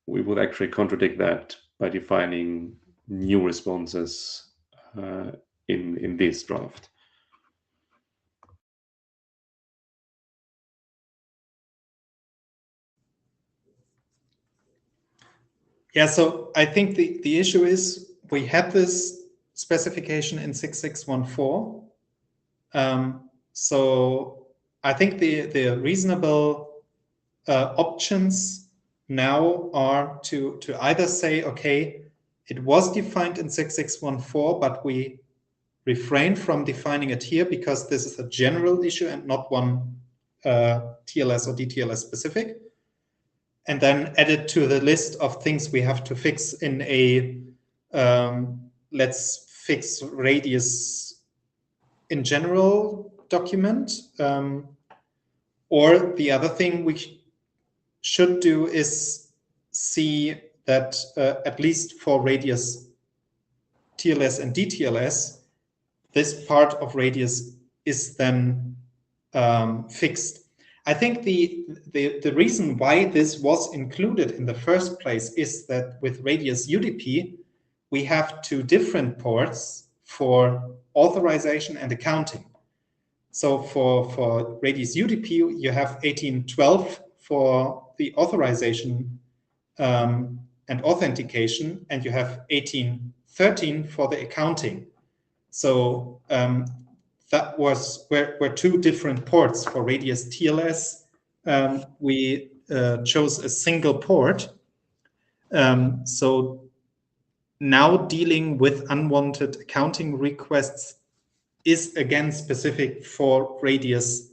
Speaker 6: we would actually contradict that by defining new responses in this draft.
Speaker 5: Yeah, so I think the issue is we had this specification in 6614. So I think the reasonable options now are to either say, okay, it was defined in 6614, but we refrain from defining it here because this is a general issue and not one TLS or DTLS specific. And then add it to the list of things we have to fix in a let's fix radius in general document. Or the other thing we should do is see that at least for radius TLS and DTLS, this part of radius is then fixed. I think the reason why this was included in the first place is that with radius UDP, we have two different ports for authorization and accounting. So for radius UDP, you have 1812 for the authorization and authentication, and you have 1813 for the accounting. So that were two different ports for radius TLS. We chose a single port. So now dealing with unwanted accounting requests is again specific for radius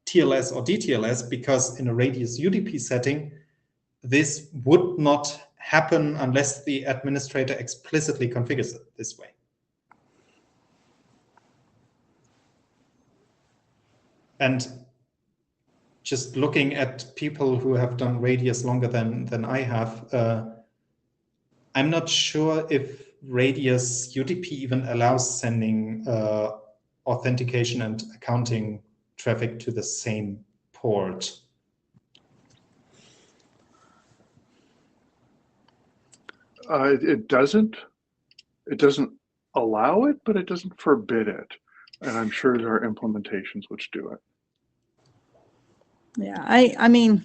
Speaker 5: TLS or DTLS, because in a radius UDP setting, this would not happen unless the administrator explicitly configures it this way. And just looking at people who have done radius longer than I have, I'm not sure if radius UDP even allows sending authentication and accounting traffic to the same port.
Speaker 4: It doesn't allow it, but it doesn't forbid it. And I'm sure there are implementations which do it.
Speaker 3: Yeah, I mean,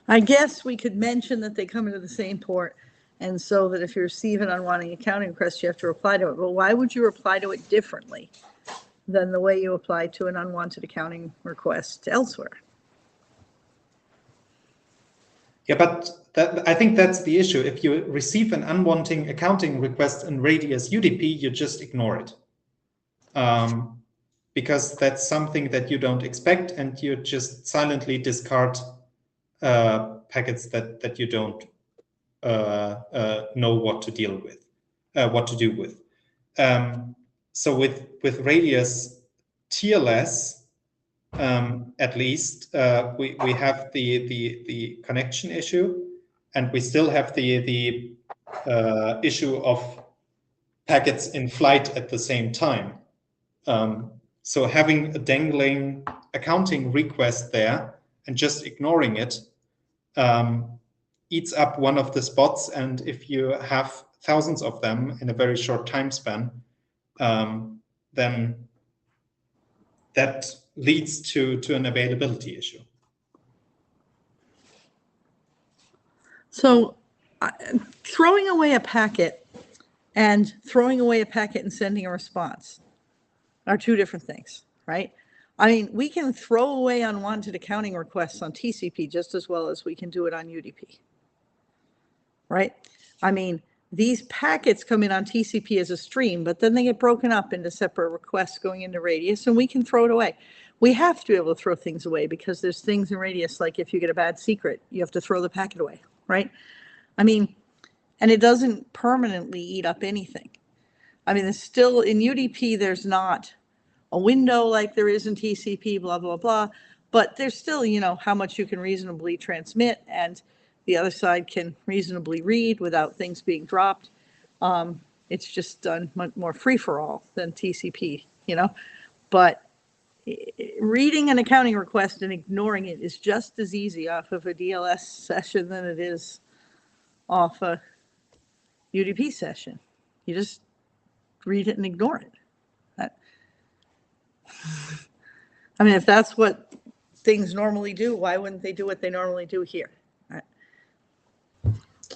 Speaker 3: I guess we could mention that they come into the same port, and so that if you receive an unwanted accounting request, you have to reply to it. But why would you reply to it differently than the way you apply to an unwanted accounting request elsewhere?
Speaker 5: Yeah, but I think that's the issue. If you receive an unwanted accounting request in radius UDP, you just ignore it. Because that's something that you don't expect, and you just silently discard packets that you don't know what to deal with, what to do with. So with radius TLS, at least we have the connection issue, and we still have the issue of packets in flight at the same time. So having a dangling accounting request there and just ignoring it eats up one of the spots. And if you have thousands of them in a very short time span, then that leads to an availability issue.
Speaker 3: So throwing away a packet and throwing away a packet and sending a response are two different things, right? I mean, we can throw away unwanted accounting requests on TCP just as well as we can do it on UDP, right? I mean, these packets come in on TCP as a stream, but then they get broken up into separate requests going into radius, and we can throw it away. We have to be able to throw things away because there's things in radius, like if you get a bad secret, you have to throw the packet away, right? I mean, and it doesn't permanently eat up anything. I mean, there's still, in UDP, there's not a window like there is in TCP, blah, blah, blah, but there's still, you know, how much you can reasonably transmit, and the other side can reasonably read without things being dropped. It's just done much more free-for-all than TCP, you know, but reading an accounting request and ignoring it is just as easy off of a DLS session than it is off a UDP session. You just read it and ignore it. I mean, if that's what things normally do, why wouldn't they do what they normally do here?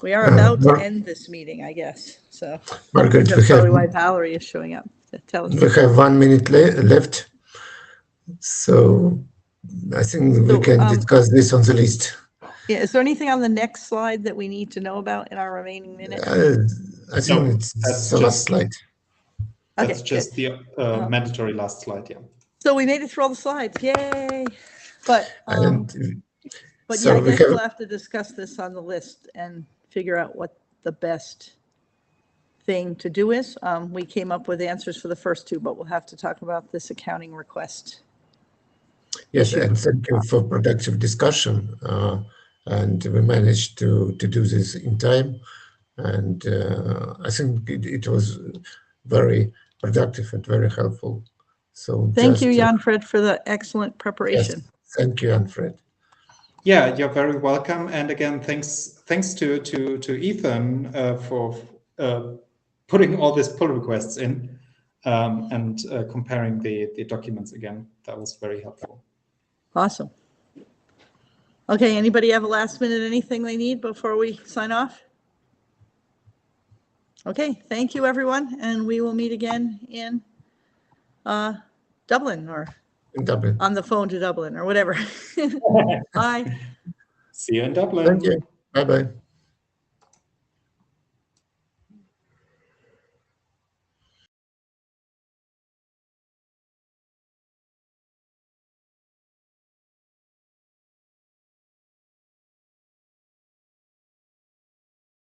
Speaker 3: We are about to
Speaker 1: Mar-
Speaker 3: end this meeting, I guess. So
Speaker 1: Margaret,
Speaker 3: that's probably why Valerie is showing up to tell us.
Speaker 1: we have 1 minute left. So I think we can discuss this on the list.
Speaker 3: Yeah, is there anything on the next slide that we need to know about in our remaining minutes?
Speaker 1: I think
Speaker 5: No,
Speaker 1: it's
Speaker 5: that's
Speaker 1: the last
Speaker 5: just-
Speaker 1: slide.
Speaker 5: That's
Speaker 3: Okay,
Speaker 5: just the mandatory last slide, yeah.
Speaker 3: So we made it through all the slides, yay! But
Speaker 1: So
Speaker 3: yeah, I
Speaker 1: we
Speaker 3: guess
Speaker 1: have-
Speaker 3: we'll have to discuss this on the list and figure out what the best thing to do is. We came up with answers for the first two, but we'll have to talk about this accounting request.
Speaker 1: Yes,
Speaker 3: issue.
Speaker 1: and thank you for productive discussion. And we managed to do this in time. And I think it was very productive and very helpful. So
Speaker 3: Thank you,
Speaker 1: just,
Speaker 3: Jan-Fred, for the excellent preparation.
Speaker 1: Yes, thank you, Jan-Fred.
Speaker 5: Yeah, you're very welcome. And again, thanks to Ethan for putting all these pull requests in and comparing the documents again. That was very helpful.
Speaker 3: Awesome. Okay, anybody have a last minute anything they need before we sign off? Okay, thank you, everyone, and we will meet again in Dublin or
Speaker 1: In Dublin.
Speaker 3: on the phone to Dublin or whatever. Bye.
Speaker 5: See you in Dublin.
Speaker 1: Thank you. Bye-bye.